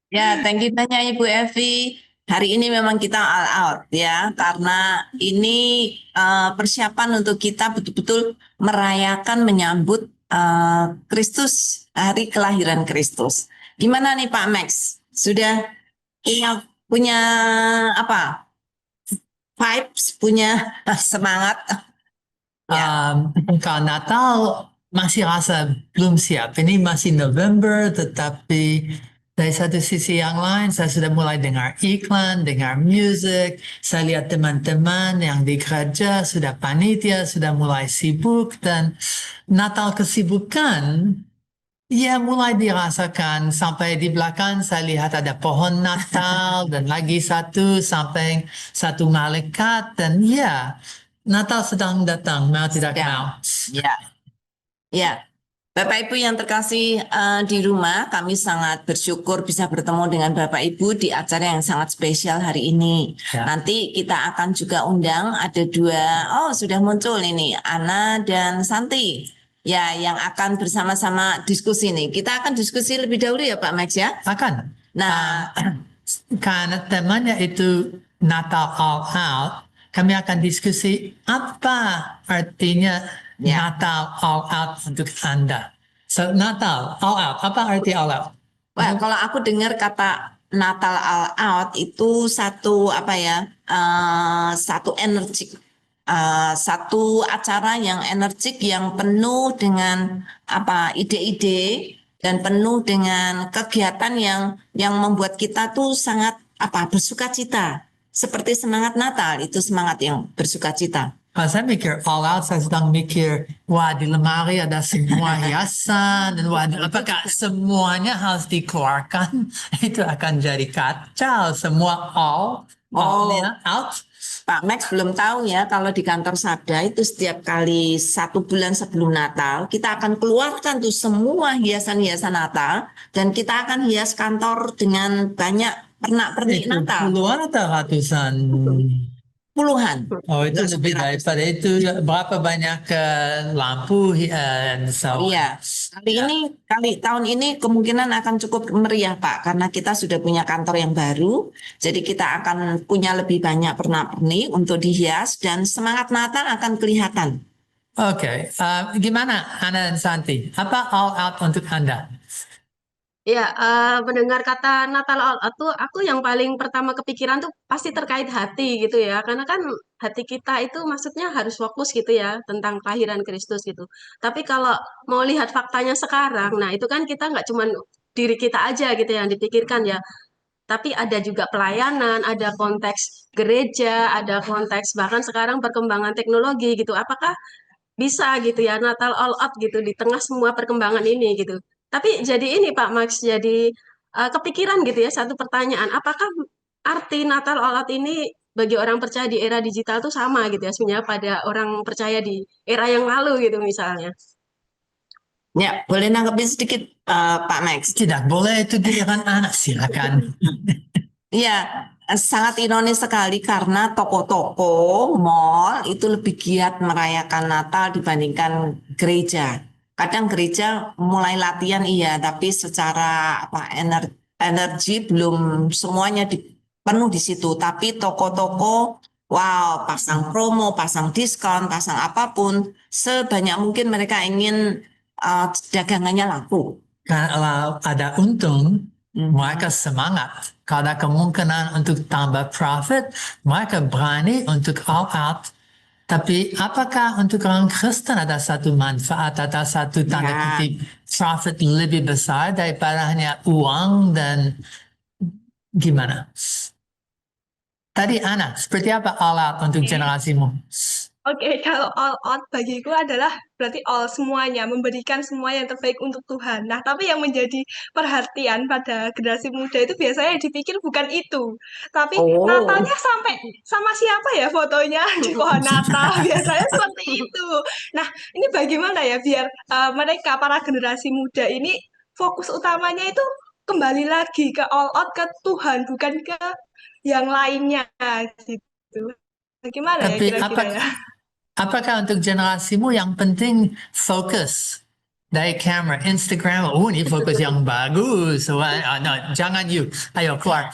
Ya, thank you banyak Ibu Evi. Hari ini memang kita all out ya, karena ini persiapan untuk kita betul-betul merayakan menyambut Kristus, hari kelahiran Kristus. Gimana nih Pak Max? Sudah punya apa? Vibes, punya semangat? Ya. Kalau Natal masih rasa belum siap. Ini masih November, tetapi dari satu sisi yang lain, saya sudah mulai dengar iklan, dengar musik. Saya lihat teman-teman yang di gereja sudah panitia, sudah mulai sibuk. Dan Natal kesibukan, ya mulai dirasakan. Sampai di belakang saya lihat ada pohon Natal dan lagi satu samping satu malaikat. Dan ya, Natal sedang datang, mau tidak Sedang. mau. Ya, ya. Bapak Ibu yang terkasih di rumah, kami sangat bersyukur bisa bertemu dengan Bapak Ibu di acara yang sangat spesial hari ini. Ya. Nanti kita akan juga undang ada dua, oh sudah muncul ini, Ana dan Santi. Ya, yang akan bersama-sama diskusi nih. Kita akan diskusi lebih dahulu ya Pak Max ya. Akan. Nah, Karena temanya itu Natal All Out, kami akan diskusi apa artinya ya. Natal All Out untuk Anda. So, Natal All Out, apa arti All Out? Wah, kalau aku dengar kata Natal all out itu satu apa ya, satu energik, satu acara yang energik yang penuh dengan apa ide-ide dan penuh dengan kegiatan yang membuat kita tuh sangat apa bersukacita. Seperti semangat Natal itu semangat yang bersukacita. Kalau saya mikir all out, saya sedang mikir, wah di lemari ada semua hiasan, dan wah apakah semuanya harus dikeluarkan? Itu akan jadi kacau, semua all Oh, out. Pak Max belum tahu ya, kalau di kantor Sabda itu setiap kali 1 bulan sebelum Natal, kita akan keluarkan tuh semua hiasan-hiasan Natal, dan kita akan hias kantor dengan banyak pernak-pernik Itu Natal. puluhan atau ratusan? Puluhan, Oh, itu nggak sampai lebih daripada ratusan. itu. Berapa banyak lampu dan so on. Iya, Ya. kali tahun ini kemungkinan akan cukup meriah Pak, karena kita sudah punya kantor yang baru, jadi kita akan punya lebih banyak pernak-pernik untuk dihias, dan semangat Natal akan kelihatan. Oke, gimana Ana dan Santi? Apa all out untuk Anda? Ya, mendengar kata Natal all out tuh aku yang paling pertama kepikiran tuh pasti terkait hati gitu ya. Karena kan hati kita itu maksudnya harus fokus gitu ya tentang kelahiran Kristus gitu. Tapi kalau mau lihat faktanya sekarang, nah itu kan kita nggak cuman diri kita aja gitu yang dipikirkan ya. Tapi ada juga pelayanan, ada konteks gereja, ada konteks bahkan sekarang perkembangan teknologi gitu. Apakah bisa gitu ya Natal all out gitu di tengah semua perkembangan ini gitu. Tapi jadi ini Pak Max jadi kepikiran gitu ya satu pertanyaan, apakah arti Natal all out ini bagi orang percaya di era digital tuh sama gitu ya sebenarnya pada orang percaya di era yang lalu gitu misalnya. Ya, boleh nanggepin sedikit Pak Max. Tidak boleh itu giliran anak, silakan. Iya, sangat ironis sekali karena toko-toko, mall itu lebih giat merayakan Natal dibandingkan gereja. Kadang gereja mulai latihan iya, tapi secara apa energi belum semuanya penuh di situ. Tapi toko-toko, wow, pasang promo, pasang diskon, pasang apapun, sebanyak mungkin mereka ingin dagangannya laku. Kalau ada untung, Mhm. mereka semangat. Kalau ada kemungkinan untuk tambah profit, mereka berani untuk all out. Tapi apakah untuk orang Kristen ada satu manfaat, ada satu tanda Ya. kutip profit lebih besar daripada hanya uang dan gimana? Tadi Ana, seperti apa all out untuk Oke, generasimu? Oke, kalau all out bagiku adalah berarti all semuanya, memberikan semua yang terbaik untuk Tuhan. Nah, tapi yang menjadi perhatian pada generasi muda itu biasanya yang dipikir bukan itu. Tapi Oh. Natalnya sampai sama siapa ya fotonya di pohon Natal, biasanya seperti itu. Nah, ini bagaimana ya biar mereka, para generasi muda ini fokus utamanya itu kembali lagi ke all out ke Tuhan, bukan ke yang lainnya gitu. Bagaimana ya Tapi kira-kira ya? apakah untuk generasimu yang penting fokus? dari kamera Instagram, oh ini fokus yang bagus. Wah, no, jangan you, ayo keluar.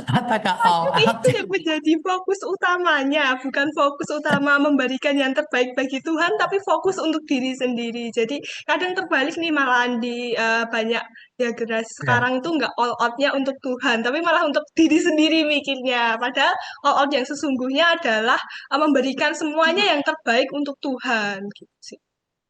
Apakah all out? Itu yang menjadi fokus utamanya, bukan fokus utama memberikan yang terbaik bagi Tuhan, tapi fokus untuk diri sendiri. Jadi kadang terbalik nih malahan di banyak ya generasi sekarang tuh nggak all out-nya untuk Tuhan, tapi malah untuk diri sendiri mikirnya. Padahal all out yang sesungguhnya adalah memberikan semuanya yang terbaik untuk Tuhan. Gitu sih.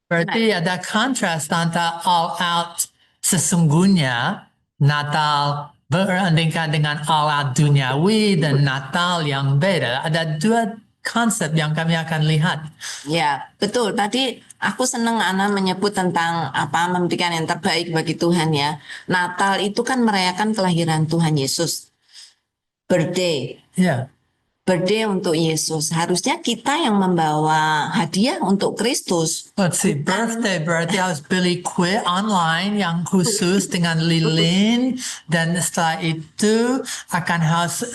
Berarti ada kontras antara all out sesungguhnya Natal berandingkan dengan all out duniawi dan Natal yang beda. Ada dua konsep yang kami akan lihat. Ya, betul. Tadi aku senang Ana menyebut tentang apa memberikan yang terbaik bagi Tuhan ya. Natal itu kan merayakan kelahiran Tuhan Yesus. Birthday. Ya, Birthday untuk Yesus. Harusnya kita yang membawa hadiah untuk Kristus. let's see, birthday berarti harus beli kue online yang khusus dengan lilin dan setelah itu akan harus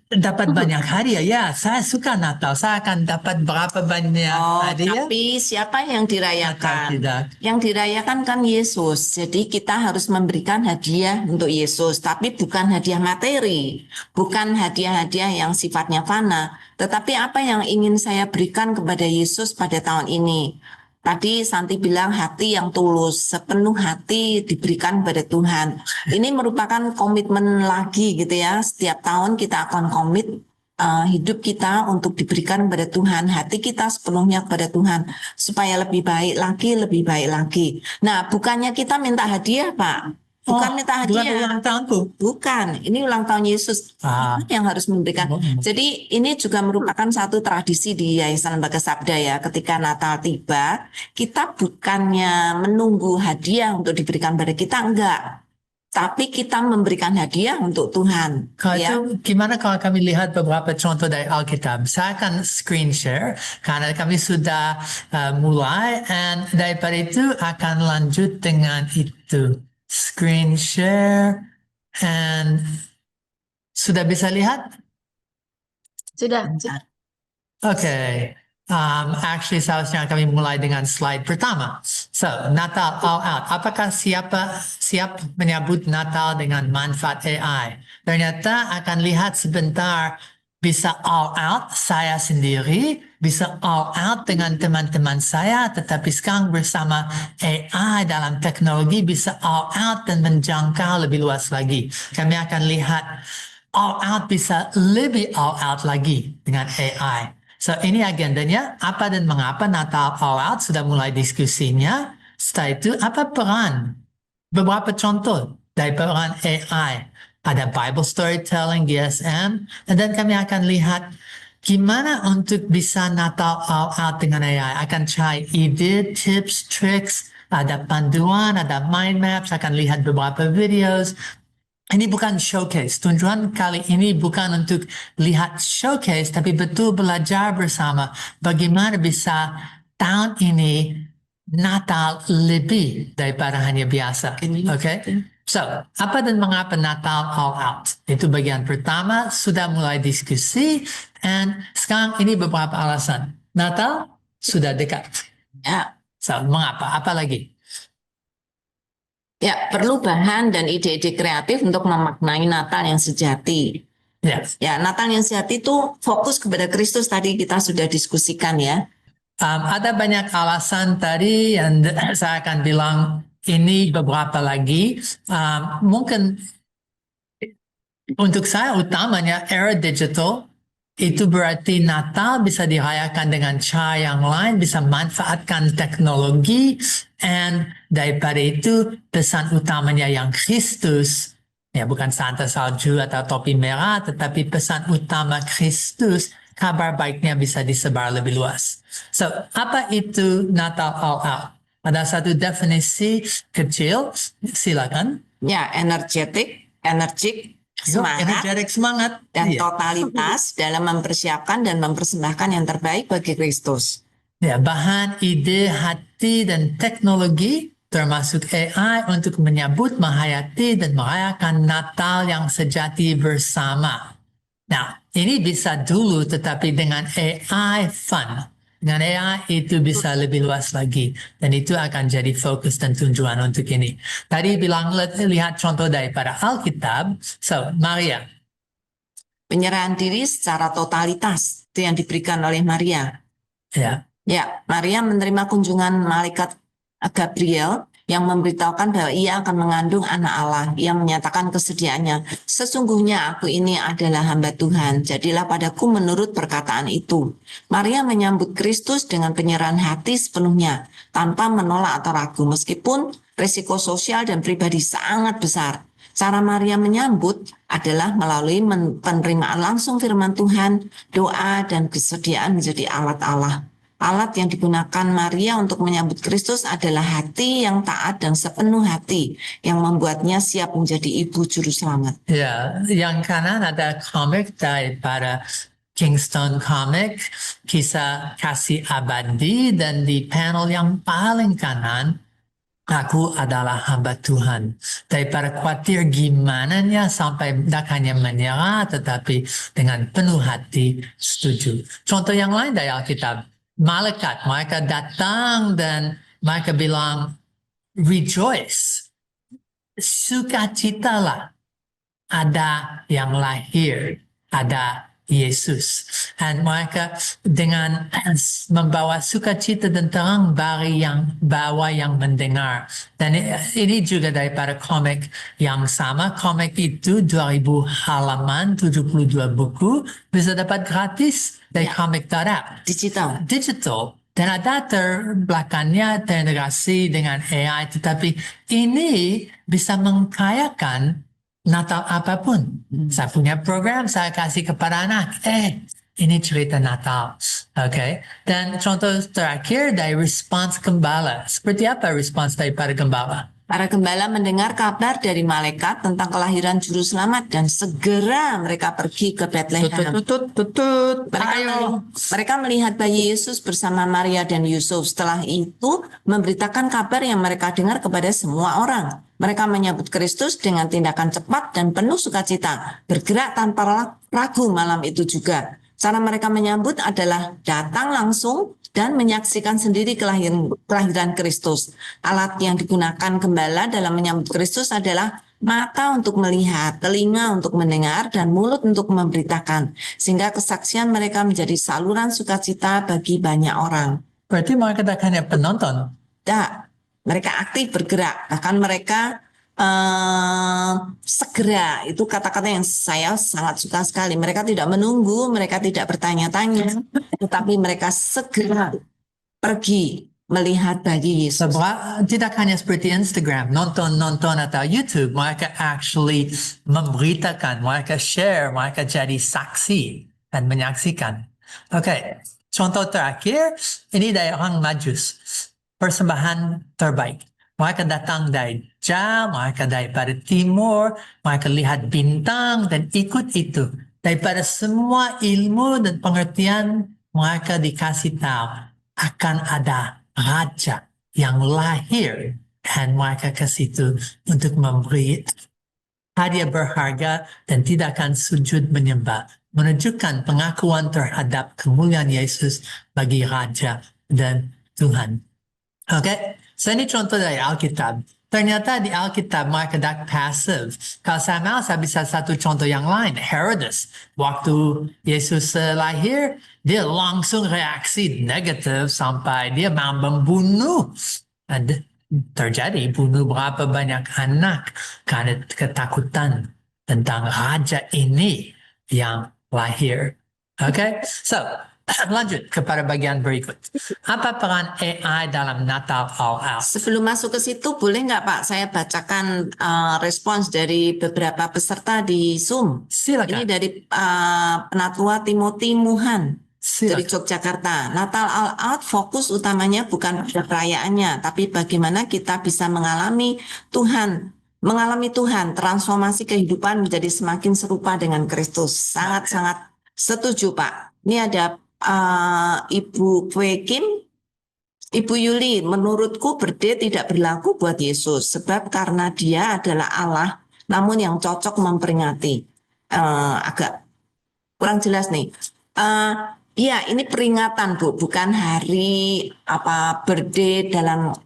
dapat banyak hadiah. Ya, saya suka Natal. Saya akan dapat berapa banyak Oh, hadiah? tapi siapa yang Atau dirayakan? tidak? Yang dirayakan kan Yesus. Jadi kita harus memberikan hadiah untuk Yesus, tapi bukan hadiah materi, bukan hadiah-hadiah yang sifatnya fana, tetapi apa yang ingin saya berikan kepada Yesus pada tahun ini. Tadi Santi bilang hati yang tulus, sepenuh hati diberikan kepada Tuhan. Ini merupakan komitmen lagi gitu ya. Setiap tahun kita akan komit hidup kita untuk diberikan kepada Tuhan, hati kita sepenuhnya kepada Tuhan, supaya lebih baik lagi, lebih baik lagi. Nah, bukannya kita minta hadiah, Pak. Bukan minta Bukan hadiah. ulang tahunku. Bukan, ini ulang tahun Yesus. Ah. Kita yang harus memberikan. Jadi ini juga merupakan satu tradisi di Yayasan Lembaga Sabda ya. Ketika Natal tiba, kita bukannya menunggu hadiah untuk diberikan pada kita, enggak. Tapi kita memberikan hadiah untuk Tuhan. Kalau Ya. itu, gimana kalau kami lihat beberapa contoh dari Alkitab? Saya akan screen share karena kami sudah mulai, dan daripada itu akan lanjut dengan itu. Screen share, and sudah bisa lihat? Sudah. Okay. Actually, seharusnya kami mulai dengan slide pertama. So, Natal all out. Apakah siap menyambut Natal dengan manfaat AI? Ternyata akan lihat sebentar, bisa all out saya sendiri, bisa all out dengan teman-teman saya, tetapi sekarang bersama AI dalam teknologi bisa all out dan menjangkau lebih luas lagi. Kami akan lihat all out bisa lebih all out lagi dengan AI. So ini agendanya, apa dan mengapa Natal all out, sudah mulai diskusinya. Setelah itu, apa peran? Beberapa contoh dari peran AI. Ada Bible storytelling, GSM, dan kami akan lihat gimana untuk bisa Natal all out dengan AI. Akan cari ide, tips, tricks, ada panduan, ada mind maps, akan lihat beberapa videos. Ini bukan showcase. Tujuan kali ini bukan untuk lihat showcase, tapi betul belajar bersama bagaimana bisa tahun ini Natal lebih daripada hanya biasa. Okay? So, apa dan mengapa Natal all out? Itu bagian pertama, sudah mulai diskusi, dan sekarang ini beberapa alasan. Natal sudah dekat. Ya. So, mengapa? Apa lagi? Ya, perlu bahan dan ide-ide kreatif untuk memaknai Natal yang sejati. Yes. Ya, Natal yang sejati itu fokus kepada Kristus, tadi kita sudah diskusikan ya. Ada banyak alasan tadi yang saya akan bilang ini beberapa lagi. Mungkin untuk saya utamanya era digital itu berarti Natal bisa dirayakan dengan cara yang lain, bisa manfaatkan teknologi, dan daripada itu pesan utamanya yang Kristus, ya bukan Santa salju atau topi merah, tetapi pesan utama Kristus, kabar baiknya bisa disebar lebih luas. So, apa itu Natal all out? Ada satu definisi kecil, silakan. Ya, energik, Energetic semangat. dan Iya. totalitas dalam mempersiapkan dan mempersembahkan yang terbaik bagi Kristus. Ya, bahan, ide, hati, dan teknologi termasuk AI untuk menyambut, menghayati, dan merayakan Natal yang sejati bersama. Nah, ini bisa dulu tetapi dengan AI fun. Dengan AI itu bisa lebih luas lagi. Dan itu akan jadi fokus dan tujuan untuk ini. Tadi bilang lihat contoh daripada Alkitab. So, Maria. Penyerahan diri secara totalitas itu yang diberikan oleh Maria. Ya, Ya, Maria menerima kunjungan malaikat Gabriel yang memberitahukan bahwa ia akan mengandung anak Allah. Ia menyatakan kesediaannya, sesungguhnya aku ini adalah hamba Tuhan, jadilah padaku menurut perkataan itu. Maria menyambut Kristus dengan penyerahan hati sepenuhnya, tanpa menolak atau ragu, meskipun risiko sosial dan pribadi sangat besar. Cara Maria menyambut adalah melalui penerimaan langsung firman Tuhan, doa, dan kesediaan menjadi alat Allah. Alat yang digunakan Maria untuk menyambut Kristus adalah hati yang taat dan sepenuh hati yang membuatnya siap menjadi ibu juru selamat. ya, yang kanan ada komik daripada Kingston Comic, kisah kasih abadi, dan di panel yang paling kanan, aku adalah hamba Tuhan. Daripada khawatir gimana sampai tidak hanya menyerah, tetapi dengan penuh hati setuju. Contoh yang lain dari Alkitab, malaikat, mereka datang dan mereka bilang, rejoice, sukacitalah, ada yang lahir, ada Yesus. Dan mereka dengan membawa sukacita dan terang bagi yang bawa yang mendengar. Dan ini juga daripada komik yang sama. Komik itu 2000 halaman, 72 buku, bisa dapat gratis dari Comic.app. Digital. Dan ada terbelakangnya terintegrasi dengan AI, tetapi ini bisa mengkayakan Natal apapun. Saya punya program, saya kasih kepada anak. Ini cerita Natal. Okay? Dan contoh terakhir dari respons gembala. Seperti apa respons daripada gembala? Para gembala mendengar kabar dari malaikat tentang kelahiran juru selamat dan segera mereka pergi ke Bethlehem. Mereka melihat bayi Yesus bersama Maria dan Yusuf. Setelah itu memberitakan kabar yang mereka dengar kepada semua orang. Mereka menyambut Kristus dengan tindakan cepat dan penuh sukacita, bergerak tanpa ragu malam itu juga. Cara mereka menyambut adalah datang langsung dan menyaksikan sendiri kelahiran Kristus. Alat yang digunakan gembala dalam menyambut Kristus adalah mata untuk melihat, telinga untuk mendengar, dan mulut untuk memberitakan. Sehingga kesaksian mereka menjadi saluran sukacita bagi banyak orang. Berarti mereka tidak hanya penonton. Tidak, mereka aktif bergerak. Bahkan mereka segera, itu kata-kata yang saya sangat suka sekali. Mereka tidak menunggu, mereka tidak bertanya-tanya, tetapi mereka segera pergi melihat bayi Yesus. Tidak hanya seperti Instagram, nonton atau YouTube, mereka actually memberitakan, mereka share, mereka jadi saksi dan menyaksikan. Oke, contoh terakhir, ini dari orang Majus, persembahan terbaik. Mereka datang dari jauh, mereka daripada timur, mereka lihat bintang dan ikut itu. Daripada semua ilmu dan pengertian, mereka dikasih tahu akan ada raja yang lahir. Dan mereka ke situ untuk memberi hadiah berharga dan tidak akan sujud menyembah. Menunjukkan pengakuan terhadap kemuliaan Yesus bagi Raja dan Tuhan. Oke, so ini contoh dari Alkitab. Ternyata di Alkitab mereka tidak pasif. Kalau saya mau, saya bisa satu contoh yang lain. Herodes, waktu Yesus lahir, dia langsung reaksi negatif sampai dia mau membunuh. Dan terjadi bunuh berapa banyak anak karena ketakutan tentang raja ini yang lahir. Oke, so lanjut kepada bagian berikut. Apa peran AI dalam Natal All Out? Sebelum masuk ke situ, boleh nggak Pak saya bacakan respons dari beberapa peserta di Zoom? Silakan. Ini dari Penatua Timothy Muhan dari Silakan. Yogyakarta. Natal All Out fokus utamanya bukan pada perayaannya, tapi bagaimana kita bisa mengalami Tuhan, transformasi kehidupan menjadi semakin serupa dengan Kristus. Sangat-sangat setuju Pak. Ini ada Ibu Kwe Kim, Ibu Yuli, menurutku birthday tidak berlaku buat Yesus, sebab karena dia adalah Allah, namun yang cocok memperingati. Agak kurang jelas nih. Iya, ini peringatan Bu, bukan hari apa birthday dalam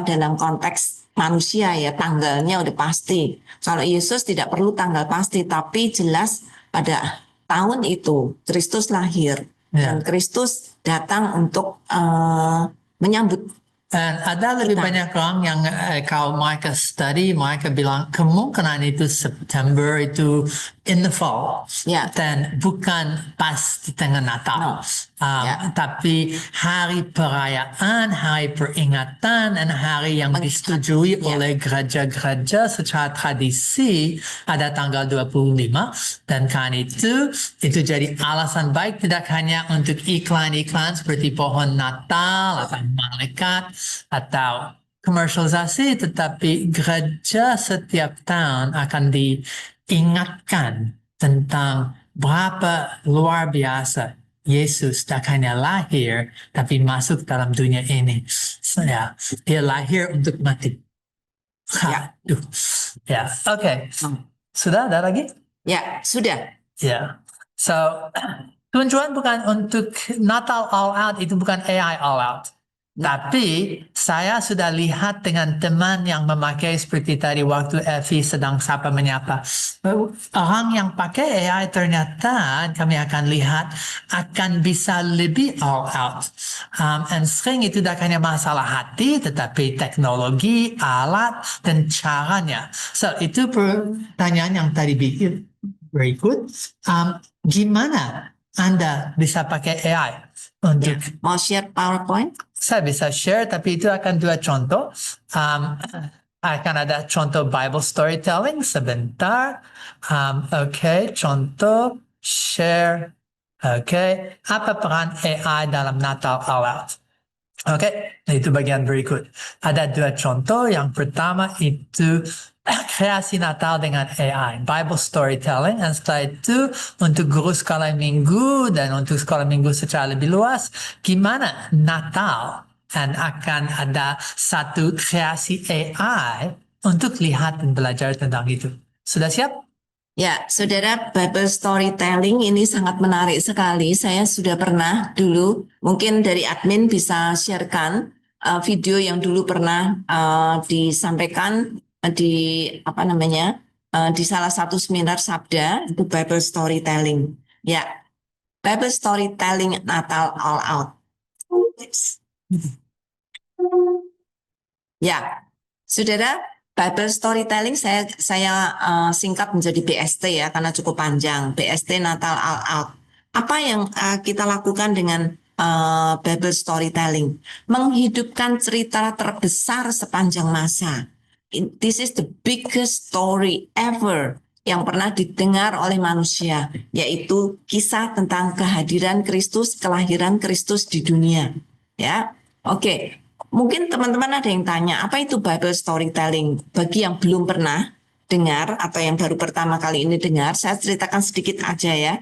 dalam konteks manusia ya, tanggalnya udah pasti. Kalau Yesus tidak perlu tanggal pasti, tapi jelas pada tahun itu Kristus lahir Ya. dan Kristus datang untuk menyambut Dan ada lebih kita. banyak orang yang kalau mereka study, mereka bilang kemungkinan itu September itu in the fall. Ya. Dan bukan pas di tengah Natal. No. Ya. Tapi hari perayaan, hari peringatan, dan hari yang disetujui Ya. oleh gereja-gereja secara tradisi ada tanggal 25. Dan karena itu jadi alasan baik tidak hanya untuk iklan-iklan seperti pohon Natal atau malaikat atau komersialisasi, tetapi gereja setiap tahun akan diingatkan tentang berapa luar biasa Yesus tak hanya lahir, tapi masuk dalam dunia ini. Ya, dia lahir untuk mati. Ya. Aduh. Ya, oke. Sudah ada lagi? Ya, sudah. Ya. So, tujuan bukan untuk Natal all out, itu bukan AI all out. Tapi saya sudah lihat dengan teman yang memakai seperti tadi waktu Evi sedang sapa menyapa. Orang yang pakai AI ternyata kami akan lihat akan bisa lebih all out. Dan sering itu tidak hanya masalah hati, tetapi teknologi, alat, dan caranya. So, itu pertanyaan yang tadi berikut. Gimana Anda bisa pakai AI untuk Mau share PowerPoint? saya bisa share, tapi itu akan dua contoh. Akan ada contoh Bible storytelling sebentar. Oke, contoh share. Oke, apa peran AI dalam Natal All Out? Oke, itu bagian berikut. Ada dua contoh. Yang pertama itu kreasi Natal dengan AI, Bible storytelling, dan setelah itu untuk guru sekolah minggu dan untuk sekolah minggu secara lebih luas, gimana Natal, dan akan ada satu kreasi AI untuk lihat dan belajar tentang itu. Sudah siap? Ya, saudara, Bible storytelling ini sangat menarik sekali. Saya sudah pernah dulu, mungkin dari admin bisa sharekan video yang dulu pernah disampaikan di di salah satu seminar Sabda, itu Bible storytelling. Ya, Bible storytelling Natal all out. Ya, saudara, Bible storytelling saya singkat menjadi BST ya karena cukup panjang. BST Natal All Out. Apa yang kita lakukan dengan Bible storytelling? Menghidupkan cerita terbesar sepanjang masa. This is the biggest story ever yang pernah didengar oleh manusia, yaitu kisah tentang kehadiran Kristus, kelahiran Kristus di dunia. Ya, oke. Mungkin teman-teman ada yang tanya, apa itu Bible storytelling? Bagi yang belum pernah dengar atau yang baru pertama kali ini dengar, saya ceritakan sedikit aja ya.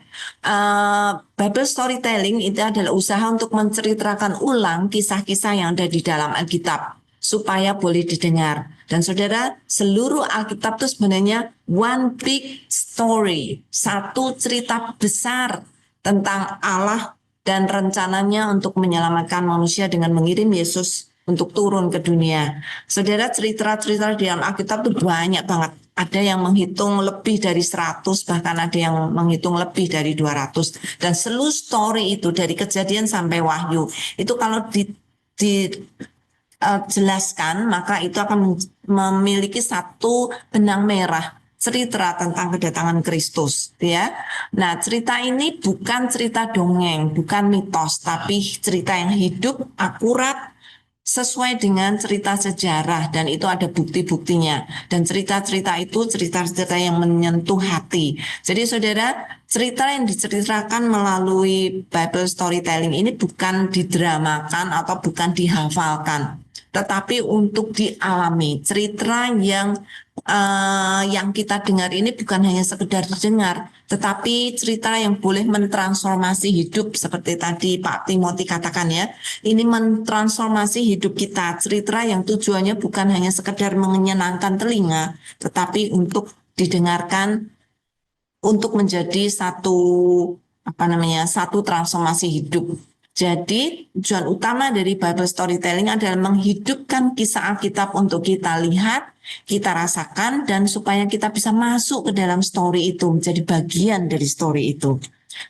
Bible storytelling itu adalah usaha untuk menceritakan ulang kisah-kisah yang ada di dalam Alkitab supaya boleh didengar. Dan saudara, seluruh Alkitab itu sebenarnya one big story, satu cerita besar tentang Allah dan rencananya untuk menyelamatkan manusia dengan mengirim Yesus untuk turun ke dunia. Saudara, cerita-cerita di dalam Alkitab itu banyak banget. Ada yang menghitung lebih dari 100, bahkan ada yang menghitung lebih dari 200. Dan seluruh story itu dari Kejadian sampai Wahyu, itu kalau jelaskan, maka itu akan memiliki satu benang merah cerita tentang kedatangan Kristus, ya. Nah, cerita ini bukan cerita dongeng, bukan mitos, tapi cerita yang hidup, akurat, sesuai dengan cerita sejarah, dan itu ada bukti-buktinya. Dan cerita-cerita itu cerita-cerita yang menyentuh hati. Jadi saudara, cerita yang diceritakan melalui Bible storytelling ini bukan didramakan atau bukan dihafalkan, tetapi untuk dialami. Cerita yang kita dengar ini bukan hanya sekedar didengar, tetapi cerita yang boleh mentransformasi hidup seperti tadi Pak Timothy katakan ya. Ini mentransformasi hidup kita. Cerita yang tujuannya bukan hanya sekedar menyenangkan telinga, tetapi untuk didengarkan untuk menjadi satu satu transformasi hidup. Jadi tujuan utama dari Bible storytelling adalah menghidupkan kisah Alkitab untuk kita lihat, kita rasakan, dan supaya kita bisa masuk ke dalam story itu, menjadi bagian dari story itu.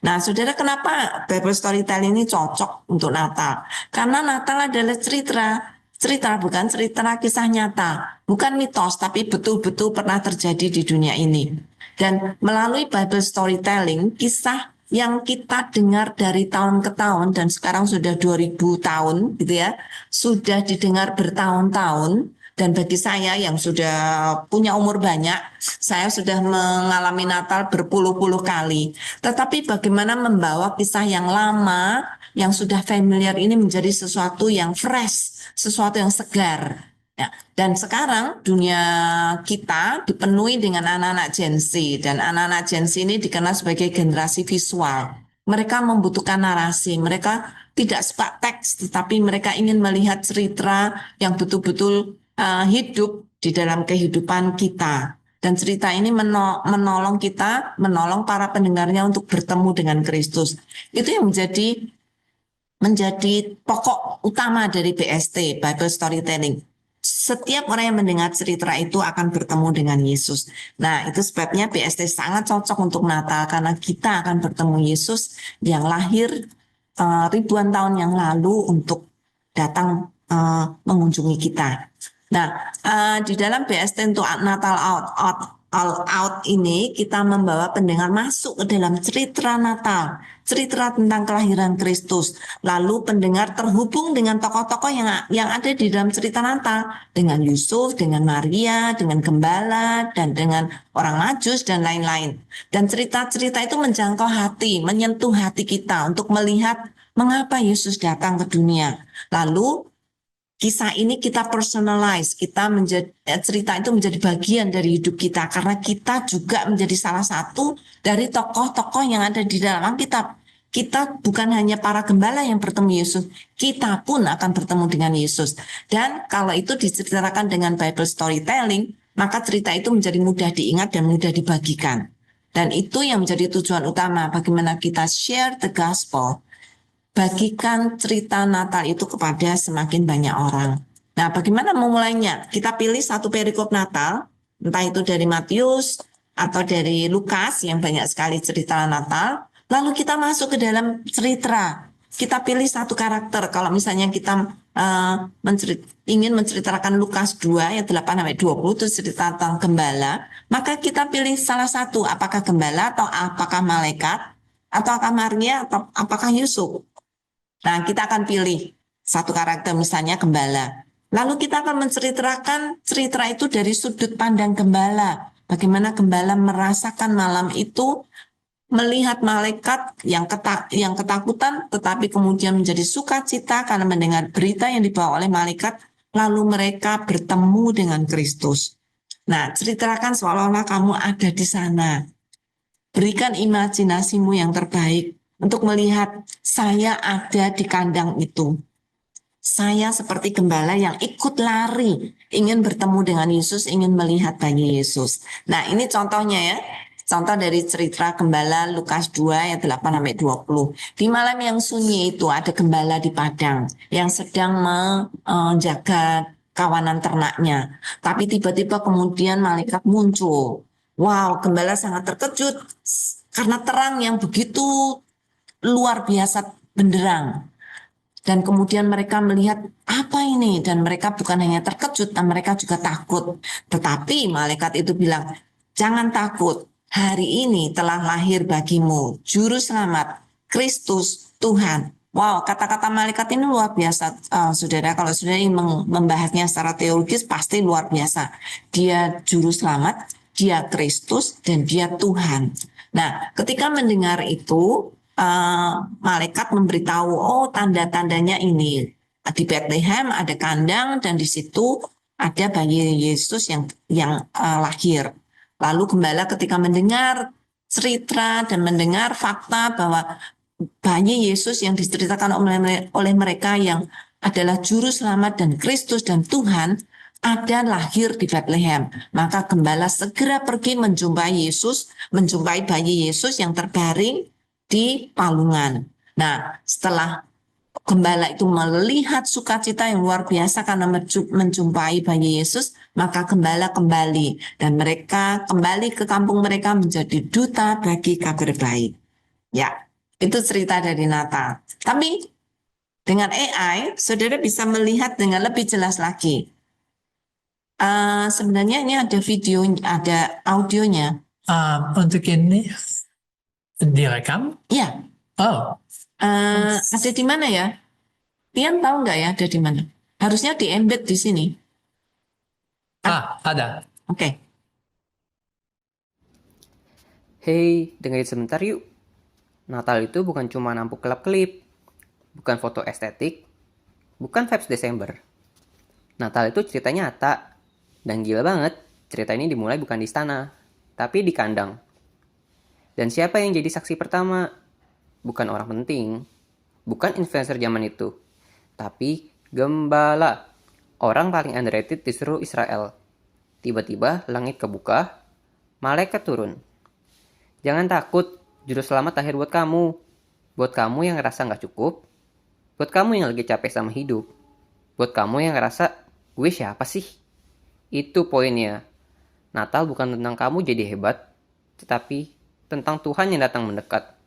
Nah, saudara, kenapa Bible storytelling ini cocok untuk Natal? Karena Natal adalah cerita bukan cerita kisah nyata, bukan mitos, tapi betul-betul pernah terjadi di dunia ini. Dan melalui Bible storytelling, kisah yang kita dengar dari tahun ke tahun, dan sekarang sudah 2000 tahun gitu ya, sudah didengar bertahun-tahun. Dan bagi saya yang sudah punya umur banyak, saya sudah mengalami Natal berpuluh-puluh kali. Tetapi bagaimana membawa kisah yang lama, yang sudah familiar ini menjadi sesuatu yang fresh, sesuatu yang segar. Ya, dan sekarang dunia kita dipenuhi dengan anak-anak Gen Z, dan anak-anak Gen Z ini dikenal sebagai generasi visual. Mereka membutuhkan narasi, mereka tidak suka teks, tetapi mereka ingin melihat cerita yang betul-betul hidup di dalam kehidupan kita. Dan cerita ini menolong kita, menolong para pendengarnya untuk bertemu dengan Kristus. Itu yang menjadi pokok utama dari BST, Bible Storytelling. Setiap orang yang mendengar cerita itu akan bertemu dengan Yesus. Nah, itu sebabnya BST sangat cocok untuk Natal, karena kita akan bertemu Yesus yang lahir ribuan tahun yang lalu untuk datang mengunjungi kita. Nah, di dalam BST untuk Natal Out ini, kita membawa pendengar masuk ke dalam cerita Natal, cerita tentang kelahiran Kristus. Lalu pendengar terhubung dengan tokoh-tokoh yang ada di dalam cerita Natal, dengan Yusuf, dengan Maria, dengan gembala, dan dengan orang Majus, dan lain-lain. Dan cerita-cerita itu menjangkau hati, menyentuh hati kita untuk melihat mengapa Yesus datang ke dunia. Lalu kisah ini kita personalize, cerita itu menjadi bagian dari hidup kita, karena kita juga menjadi salah satu dari tokoh-tokoh yang ada di dalam Alkitab. Kita bukan hanya para gembala yang bertemu Yesus, kita pun akan bertemu dengan Yesus. Dan kalau itu diceritakan dengan Bible storytelling, maka cerita itu menjadi mudah diingat dan mudah dibagikan. Dan itu yang menjadi tujuan utama, bagaimana kita share the gospel, bagikan cerita Natal itu kepada semakin banyak orang. Nah, bagaimana memulainya? Kita pilih satu perikop Natal, entah itu dari Matius atau dari Lukas yang banyak sekali cerita Natal. Lalu kita masuk ke dalam cerita. Kita pilih satu karakter. Kalau misalnya kita ingin menceritakan Lukas 2 ayat 8-20 itu cerita tentang gembala, maka kita pilih salah satu, apakah gembala atau apakah malaikat, atau apakah Maria atau apakah Yusuf. Nah, kita akan pilih satu karakter, misalnya gembala. Lalu kita akan menceritakan cerita itu dari sudut pandang gembala. Bagaimana gembala merasakan malam itu, melihat malaikat yang ketakutan, tetapi kemudian menjadi sukacita karena mendengar berita yang dibawa oleh malaikat, lalu mereka bertemu dengan Kristus. Nah, ceritakan seolah-olah kamu ada di sana. Berikan imajinasimu yang terbaik untuk melihat saya ada di kandang itu. Saya seperti gembala yang ikut lari, ingin bertemu dengan Yesus, ingin melihat bayi Yesus. Nah, ini contohnya ya. Contoh dari cerita gembala Lukas 2 ayat 8-20. Di malam yang sunyi itu ada gembala di padang yang sedang menjaga kawanan ternaknya. Tapi tiba-tiba kemudian malaikat muncul. Wow, gembala sangat terkejut karena terang yang begitu luar biasa benderang. Dan kemudian mereka melihat apa ini, dan mereka bukan hanya terkejut, dan mereka juga takut. Tetapi malaikat itu bilang, jangan takut, hari ini telah lahir bagimu juru selamat, Kristus Tuhan. Wow, kata-kata malaikat ini luar biasa, saudara. Kalau saudara ingin membahasnya secara teologis, pasti luar biasa. Dia juru selamat, dia Kristus, dan dia Tuhan. Nah, ketika mendengar itu, malaikat memberitahu, oh tanda-tandanya ini. Di Bethlehem ada kandang, dan di situ ada bayi Yesus yang lahir. Lalu gembala ketika mendengar cerita dan mendengar fakta bahwa bayi Yesus yang diceritakan oleh mereka yang adalah juru selamat dan Kristus dan Tuhan ada lahir di Bethlehem. Maka gembala segera pergi menjumpai Yesus, menjumpai bayi Yesus yang terbaring di palungan. Nah, setelah gembala itu melihat sukacita yang luar biasa karena menjumpai bayi Yesus, maka gembala kembali dan mereka kembali ke kampung mereka menjadi duta bagi kabar baik. Ya, itu cerita dari Natal. Tapi dengan AI, saudara bisa melihat dengan lebih jelas lagi. Sebenarnya ini ada video, ada audionya. Untuk ini direkam? Ya, Oh, ada di mana ya? Pian tahu nggak ya ada di mana? Harusnya di embed di sini. ada. Oke. Hei, dengerin sebentar yuk. Natal itu bukan cuma nampuk kelap-kelip, bukan foto estetik, bukan vibes Desember. Natal itu cerita nyata, dan gila banget, cerita ini dimulai bukan di istana, tapi di kandang. Dan siapa yang jadi saksi pertama? Bukan orang penting, bukan influencer zaman itu, tapi gembala, orang paling underrated di seluruh Israel. Tiba-tiba langit kebuka, malaikat turun. Jangan takut, juru selamat akhir buat kamu yang ngerasa nggak cukup, buat kamu yang lagi capek sama hidup, buat kamu yang ngerasa, gue siapa sih? Itu poinnya. Natal bukan tentang kamu jadi hebat, tetapi tentang Tuhan yang datang mendekat.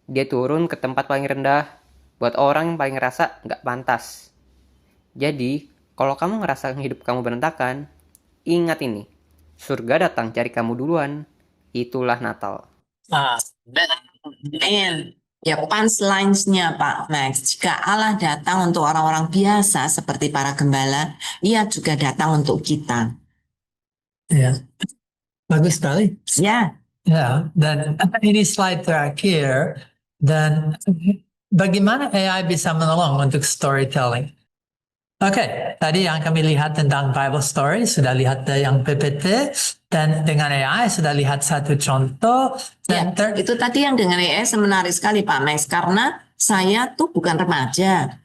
Dia turun ke tempat paling rendah, buat orang yang paling ngerasa nggak pantas. Jadi, kalau kamu ngerasa hidup kamu berantakan, ingat ini, surga datang cari kamu duluan. Itulah Natal. And ya punchline-nya Pak Max, jika Allah datang untuk orang-orang biasa seperti para gembala, Ia juga datang untuk kita. Ya, bagus sekali. Ya, Ya, dan ini slide terakhir. Dan bagaimana AI bisa menolong untuk storytelling? Oke, tadi yang kami lihat tentang Bible story, sudah lihat yang PPT, dan dengan AI sudah lihat satu contoh. ya, Dan itu tadi yang dengan ES menarik sekali Pak Max, karena saya tuh bukan remaja.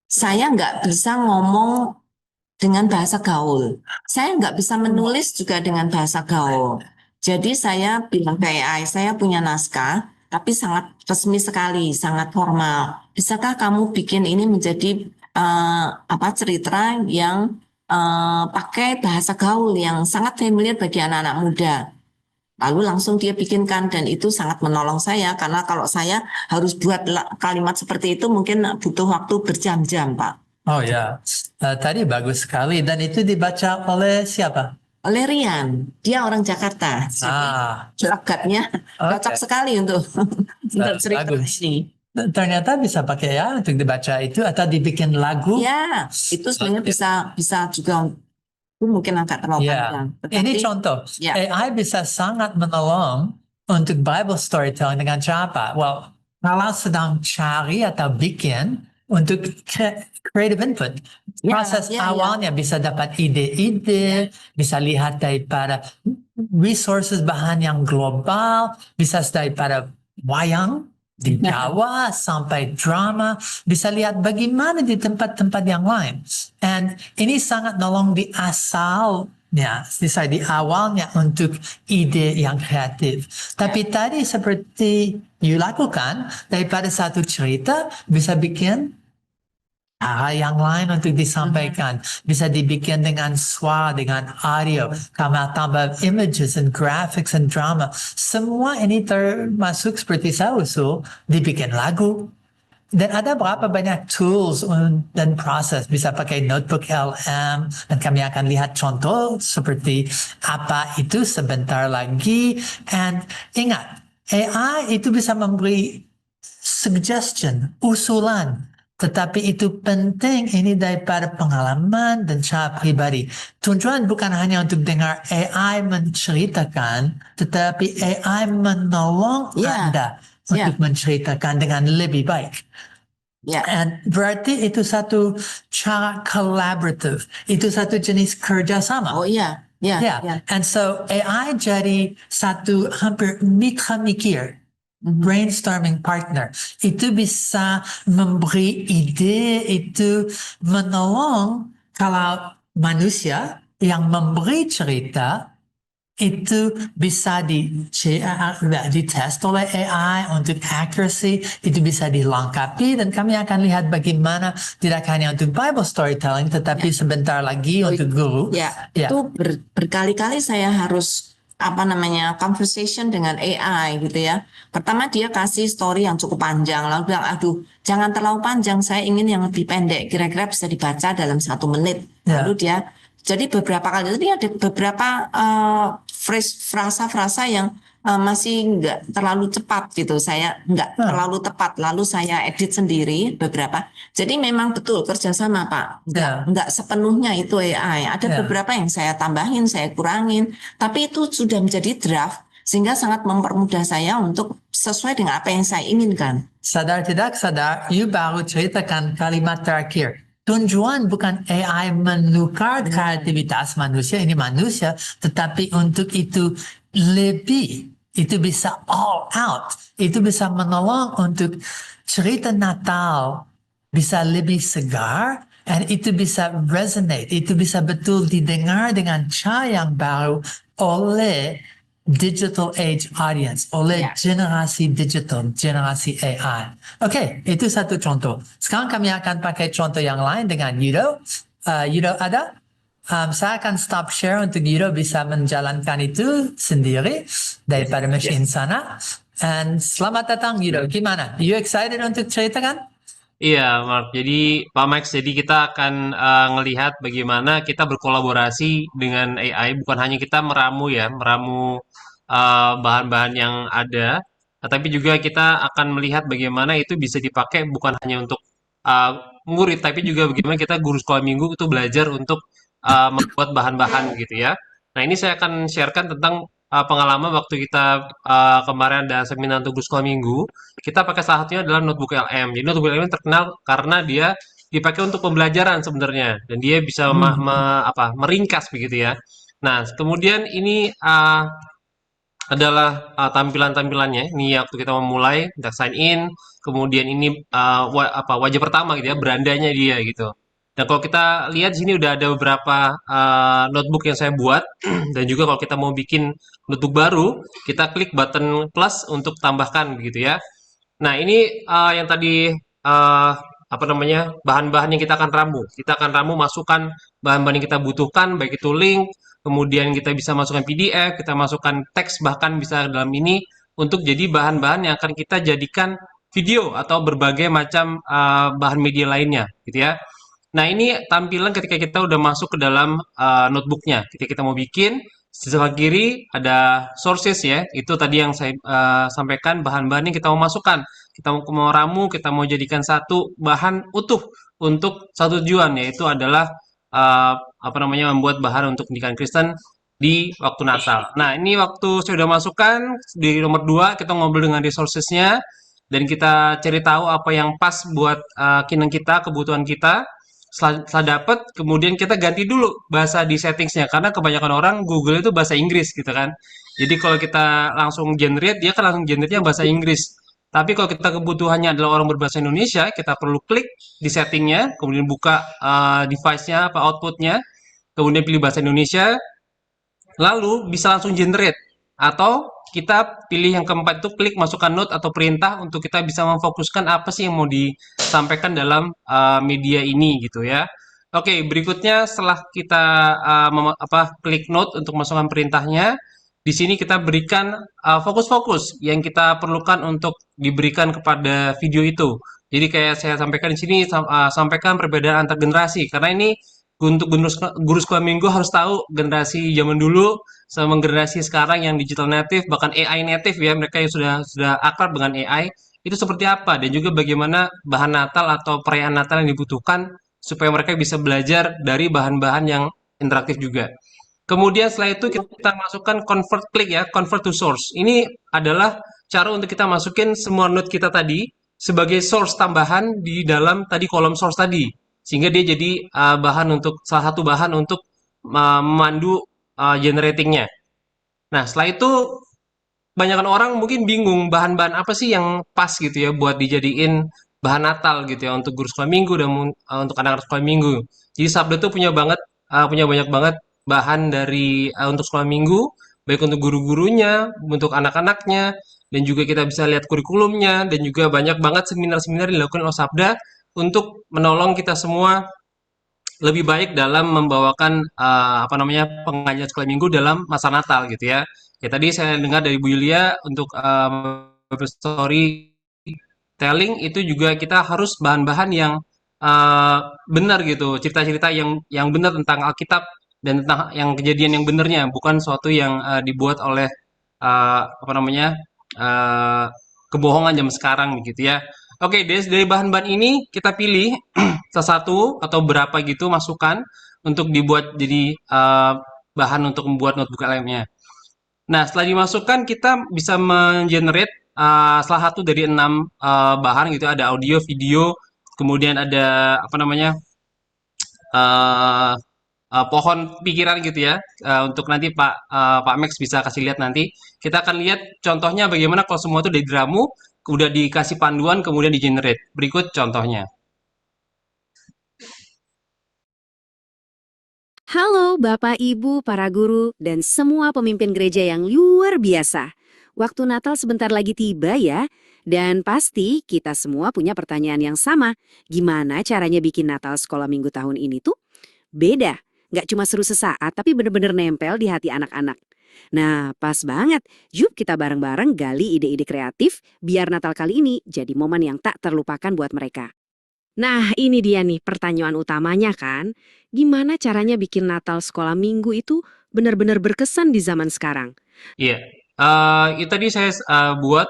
Saya nggak bisa ngomong dengan bahasa gaul. Saya nggak bisa menulis juga dengan bahasa gaul. Jadi saya bilang ke AI, saya punya naskah, tapi sangat resmi sekali, sangat formal. Bisakah kamu bikin ini menjadi cerita yang pakai bahasa gaul yang sangat familiar bagi anak-anak muda? Lalu langsung dia bikinkan dan itu sangat menolong saya karena kalau saya harus buat kalimat seperti itu mungkin butuh waktu berjam-jam, Pak. oh ya, tadi bagus sekali. Dan itu dibaca oleh siapa? Oleh Rian, dia orang Jakarta. Jadi logatnya cocok Oke. sekali untuk cerita Bagus. ini. Ternyata bisa pakai ya untuk dibaca itu atau dibikin lagu. Ya, itu sebenarnya bisa juga itu mungkin agak terlalu panjang. Ya, ini contoh. ya. AI bisa sangat menolong untuk Bible storytelling dengan cara apa? Well, kalau sedang cari atau bikin untuk creative input, proses awalnya bisa dapat ide-ide, bisa lihat daripada resources bahan yang global, bisa daripada wayang di Jawa sampai drama, bisa lihat bagaimana di tempat-tempat yang lain. And ini sangat nolong di asalnya, di awalnya untuk ide yang kreatif. Tapi tadi seperti you lakukan, daripada satu cerita bisa bikin hal yang lain untuk disampaikan. Bisa dibikin dengan suara, dengan audio, tambah images and graphics and drama. Semua ini termasuk seperti saya usul, dibikin lagu. Dan ada berapa banyak tools dan proses. Bisa pakai notebook LM, dan kami akan lihat contoh seperti apa itu sebentar lagi. And ingat, AI itu bisa memberi suggestion, usulan. Tetapi itu penting ini daripada pengalaman dan cara pribadi. Tujuan bukan hanya untuk dengar AI menceritakan, tetapi AI menolong Anda untuk menceritakan dengan lebih baik. And berarti itu satu cara kolaboratif. Itu satu jenis kerjasama. Oh iya. And so AI jadi satu hampir mitra mikir. Brainstorming partner itu bisa memberi ide, itu menolong kalau manusia yang memberi cerita itu bisa dites oleh AI untuk accuracy, itu bisa dilengkapi, dan kami akan lihat bagaimana tidak hanya untuk Bible storytelling, tetapi sebentar lagi untuk guru. Ya, Ya. itu berkali-kali saya harus conversation dengan AI gitu ya. Pertama dia kasih story yang cukup panjang, lalu bilang, aduh jangan terlalu panjang, saya ingin yang lebih pendek, kira-kira bisa dibaca dalam 1 menit. Ya. Lalu dia, jadi beberapa kali, jadi ada beberapa frasa-frasa yang masih nggak terlalu cepat gitu, saya nggak terlalu tepat, lalu saya edit sendiri beberapa. Jadi memang betul kerjasama Pak, nggak sepenuhnya itu AI. Ada beberapa yang saya tambahin, saya kurangin, tapi itu sudah menjadi draft sehingga sangat mempermudah saya untuk sesuai dengan apa yang saya inginkan. Sadar tidak sadar, you baru ceritakan kalimat terakhir. Tujuan bukan AI menukar kreativitas manusia, ini manusia, tetapi untuk itu lebih, itu bisa all out, itu bisa menolong untuk cerita Natal bisa lebih segar, dan itu bisa resonate, itu bisa betul didengar dengan cara yang baru oleh digital age audience, oleh generasi digital, generasi AI. Oke, itu satu contoh. Sekarang kami akan pakai contoh yang lain dengan Yudo. Yudo ada? Saya akan stop share untuk Yudo bisa menjalankan itu sendiri daripada mesin sana. And selamat datang Yudo. Gimana? You excited untuk ceritakan? Iya, Mark. Jadi, Pak Max, jadi kita akan ngelihat bagaimana kita berkolaborasi dengan AI. Bukan hanya kita meramu bahan-bahan yang ada, tetapi juga kita akan melihat bagaimana itu bisa dipakai bukan hanya untuk uh, murid, tapi juga bagaimana kita guru sekolah minggu itu belajar untuk membuat bahan-bahan gitu ya. Nah, ini saya akan sharekan tentang pengalaman waktu kita kemarin ada seminar untuk guru sekolah minggu. Kita pakai salah satunya adalah notebook LM. Jadi notebook LM terkenal karena dia dipakai untuk pembelajaran sebenarnya, dan dia bisa meringkas begitu ya. Nah, kemudian ini adalah tampilan-tampilannya. Ini waktu kita memulai, kita sign in, kemudian ini wajah pertama gitu ya, berandanya dia gitu. Dan kalau kita lihat di sini udah ada beberapa notebook yang saya buat, dan juga kalau kita mau bikin notebook baru, kita klik button plus untuk tambahkan begitu ya. Nah, ini yang tadi bahan-bahan yang kita akan ramu. Kita akan ramu masukkan bahan-bahan yang kita butuhkan, baik itu link, kemudian kita bisa masukkan PDF, kita masukkan teks, bahkan bisa dalam ini untuk jadi bahan-bahan yang akan kita jadikan video atau berbagai macam bahan media lainnya, gitu ya. Nah, ini tampilan ketika kita udah masuk ke dalam notebooknya. Ketika kita mau bikin, di sebelah kiri ada sources ya, itu tadi yang saya sampaikan bahan-bahan yang kita mau masukkan. Kita mau ramu, kita mau jadikan satu bahan utuh untuk satu tujuan, yaitu adalah membuat bahan untuk pendidikan Kristen di waktu Natal. Nah, ini waktu saya udah masukkan di nomor 2, kita ngobrol dengan resourcesnya dan kita cari tahu apa yang pas buat kineng kita, kebutuhan kita. Setelah dapat, kemudian kita ganti dulu bahasa di settingsnya, karena kebanyakan orang Google itu bahasa Inggris gitu kan. Jadi kalau kita langsung generate, dia kan langsung generate-nya bahasa Inggris. Tapi kalau kita kebutuhannya adalah orang berbahasa Indonesia, kita perlu klik di settingnya, kemudian buka device-nya, output-nya, kemudian pilih bahasa Indonesia, lalu bisa langsung generate. Atau kita pilih yang keempat itu klik masukkan note atau perintah untuk kita bisa memfokuskan apa sih yang mau disampaikan dalam media ini gitu ya. Oke, berikutnya setelah kita klik note untuk masukkan perintahnya, di sini kita berikan fokus-fokus yang kita perlukan untuk diberikan kepada video itu. Jadi kayak saya sampaikan di sini, sampaikan perbedaan antar generasi, karena ini untuk guru sekolah minggu harus tahu generasi zaman dulu sama generasi sekarang yang digital native, bahkan AI native ya, mereka yang sudah akrab dengan AI, itu seperti apa, dan juga bagaimana bahan Natal atau perayaan Natal yang dibutuhkan supaya mereka bisa belajar dari bahan-bahan yang interaktif juga. Kemudian setelah itu kita masukkan convert klik ya, convert to source. Ini adalah cara untuk kita masukin semua note kita tadi sebagai source tambahan di dalam tadi kolom source tadi, sehingga dia jadi salah satu bahan untuk memandu generatingnya. Nah, setelah itu kebanyakan orang mungkin bingung bahan-bahan apa sih yang pas gitu ya buat dijadiin bahan Natal gitu ya untuk guru sekolah minggu dan untuk anak-anak sekolah minggu. Jadi Sabda tuh punya banyak banget bahan dari untuk sekolah minggu, baik untuk guru-gurunya, untuk anak-anaknya, dan juga kita bisa lihat kurikulumnya, dan juga banyak banget seminar-seminar yang dilakukan oleh Sabda untuk menolong kita semua lebih baik dalam membawakan apa namanya pengajian sekolah minggu dalam masa Natal gitu ya. Ya tadi saya dengar dari Bu Yulia untuk storytelling itu juga kita harus bahan-bahan yang benar gitu, cerita-cerita yang benar tentang Alkitab dan tentang yang kejadian yang benarnya, bukan suatu yang dibuat oleh apa namanya eh, kebohongan zaman sekarang gitu ya. Oke, dari bahan-bahan ini kita pilih satu atau berapa gitu masukan untuk dibuat jadi bahan untuk membuat notebook LM-nya. Nah, setelah dimasukkan kita bisa mengenerate salah satu dari 6 bahan gitu, ada audio, video, kemudian ada apa namanya eh, pohon pikiran gitu ya. Untuk nanti Pak Max bisa kasih lihat nanti. Kita akan lihat contohnya bagaimana kalau semua itu dari Dramu, udah dikasih panduan, kemudian di generate. Berikut contohnya. Halo Bapak, Ibu, para guru, dan semua pemimpin gereja yang luar biasa. Waktu Natal sebentar lagi tiba ya, dan pasti kita semua punya pertanyaan yang sama. Gimana caranya bikin Natal sekolah minggu tahun ini tuh? Beda, nggak cuma seru sesaat, tapi bener-bener nempel di hati anak-anak. Nah, pas banget. Yuk kita bareng-bareng gali ide-ide kreatif, biar Natal kali ini jadi momen yang tak terlupakan buat mereka. Nah, ini dia nih pertanyaan utamanya kan. Gimana caranya bikin Natal sekolah minggu itu benar-benar berkesan di zaman sekarang? Iya, itu tadi saya buat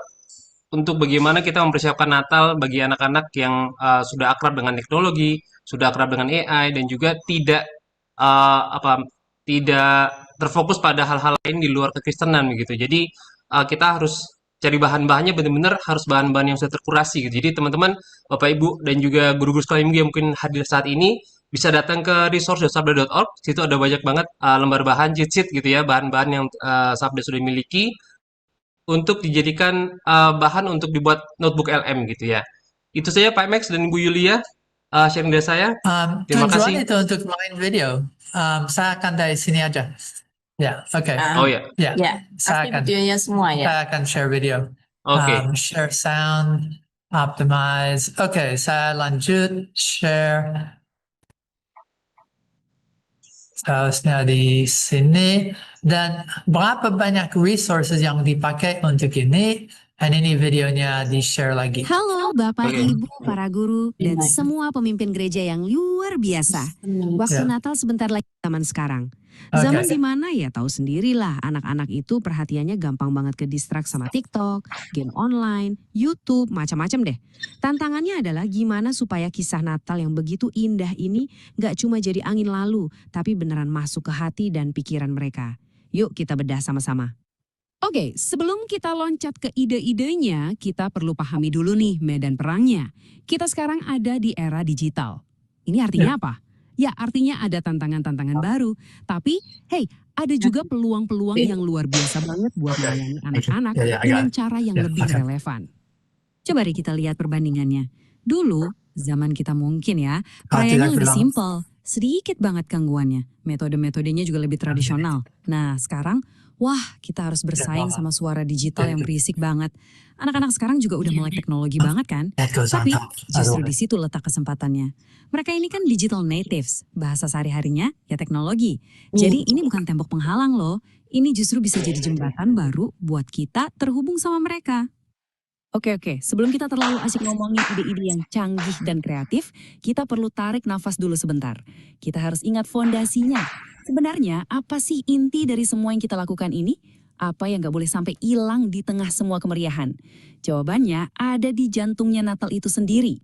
untuk bagaimana kita mempersiapkan Natal bagi anak-anak yang sudah akrab dengan teknologi, sudah akrab dengan AI, dan juga tidak terfokus pada hal-hal lain di luar kekristenan begitu. Jadi kita harus cari bahan-bahannya benar-benar harus bahan-bahan yang sudah terkurasi gitu. Jadi teman-teman, Bapak Ibu dan juga guru-guru sekolah minggu yang mungkin hadir saat ini bisa datang ke resource.sabda.org. Situ ada banyak banget lembar bahan cheat sheet gitu ya, bahan-bahan yang Sabda sudah miliki untuk dijadikan bahan untuk dibuat notebook LM gitu ya. Itu saja Pak Max dan Ibu Yulia sharing dari saya. Terima Tujuan kasih. itu untuk main video. Saya akan dari sini aja. Ya, oke. Ah, Oh ya, Ya, ya, saya pasti akan videonya semua ya. saya akan share video. oke. Share sound, optimize. Oke, saya lanjut share. Seharusnya di sini. Dan berapa banyak resources yang dipakai untuk ini? Dan ini videonya di-share lagi. Halo Bapak, Oke. Ibu, para guru, dan Iya. semua pemimpin gereja yang luar biasa. Waktu Ya. Natal sebentar lagi zaman sekarang. Oke. Zaman dimana ya tahu sendirilah anak-anak itu perhatiannya gampang banget ke distract sama TikTok, game online, YouTube, macam-macam deh. Tantangannya adalah gimana supaya kisah Natal yang begitu indah ini gak cuma jadi angin lalu, tapi beneran masuk ke hati dan pikiran mereka. Yuk kita bedah sama-sama. Oke, sebelum kita loncat ke ide-idenya, kita perlu pahami dulu nih medan perangnya. Kita sekarang ada di era digital. Ini artinya apa? Ya, artinya ada tantangan-tantangan baru. Tapi, hey, ada juga peluang-peluang yang luar biasa banget buat melayani anak-anak Ya, dengan cara yang Ya, lebih oke. relevan. Coba deh kita lihat perbandingannya. Dulu, zaman kita mungkin ya, tidak perayaannya lebih bilang. simpel. Sedikit banget gangguannya. Metode-metodenya juga lebih tradisional. Nah, sekarang, wah, kita harus bersaing sama suara digital yang berisik banget. Anak-anak sekarang juga udah melek teknologi banget kan? That goes on Tapi top. justru di situ letak kesempatannya. Mereka ini kan digital natives, bahasa sehari-harinya ya teknologi. Jadi ini bukan tembok penghalang loh, ini justru bisa jadi jembatan baru buat kita terhubung sama mereka. Oke, sebelum kita terlalu asik ngomongin ide-ide yang canggih dan kreatif, kita perlu tarik nafas dulu sebentar. Kita harus ingat fondasinya. Sebenarnya apa sih inti dari semua yang kita lakukan ini? Apa yang gak boleh sampai hilang di tengah semua kemeriahan? Jawabannya ada di jantungnya Natal itu sendiri.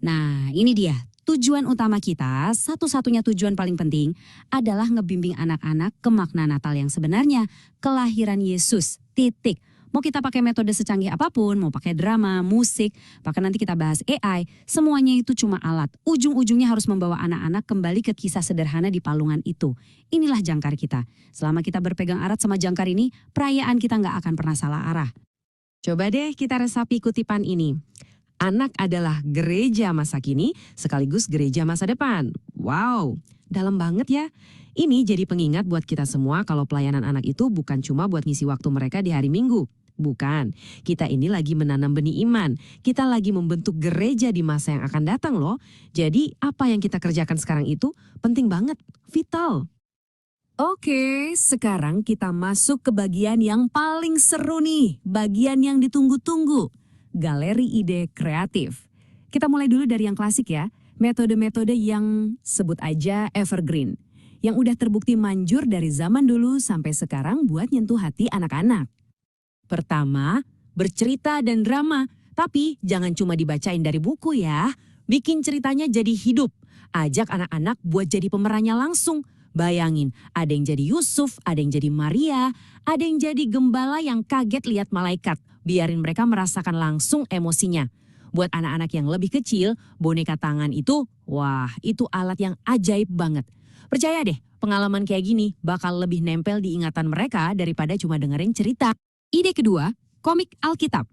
Nah, ini dia. Tujuan utama kita, satu-satunya tujuan paling penting adalah ngebimbing anak-anak ke makna Natal yang sebenarnya, kelahiran Yesus, titik. Mau kita pakai metode secanggih apapun, mau pakai drama, musik, bahkan nanti kita bahas AI, semuanya itu cuma alat. Ujung-ujungnya harus membawa anak-anak kembali ke kisah sederhana di palungan itu. Inilah jangkar kita. Selama kita berpegang erat sama jangkar ini, perayaan kita nggak akan pernah salah arah. Coba deh kita resapi kutipan ini. Anak adalah gereja masa kini sekaligus gereja masa depan. Wow. dalam banget ya. Ini jadi pengingat buat kita semua kalau pelayanan anak itu bukan cuma buat ngisi waktu mereka di hari Minggu. Bukan, kita ini lagi menanam benih iman. Kita lagi membentuk gereja di masa yang akan datang loh. Jadi apa yang kita kerjakan sekarang itu penting banget, vital. Oke, sekarang kita masuk ke bagian yang paling seru nih. Bagian yang ditunggu-tunggu. Galeri ide kreatif. Kita mulai dulu dari yang klasik ya. Metode-metode yang sebut aja evergreen. Yang udah terbukti manjur dari zaman dulu sampai sekarang buat nyentuh hati anak-anak. Pertama, bercerita dan drama. Tapi jangan cuma dibacain dari buku ya. Bikin ceritanya jadi hidup. Ajak anak-anak buat jadi pemerannya langsung. Bayangin, ada yang jadi Yusuf, ada yang jadi Maria, ada yang jadi gembala yang kaget lihat malaikat. Biarin mereka merasakan langsung emosinya. Buat anak-anak yang lebih kecil, boneka tangan itu, wah itu alat yang ajaib banget. Percaya deh, pengalaman kayak gini bakal lebih nempel di ingatan mereka daripada cuma dengerin cerita. Ide kedua, komik Alkitab.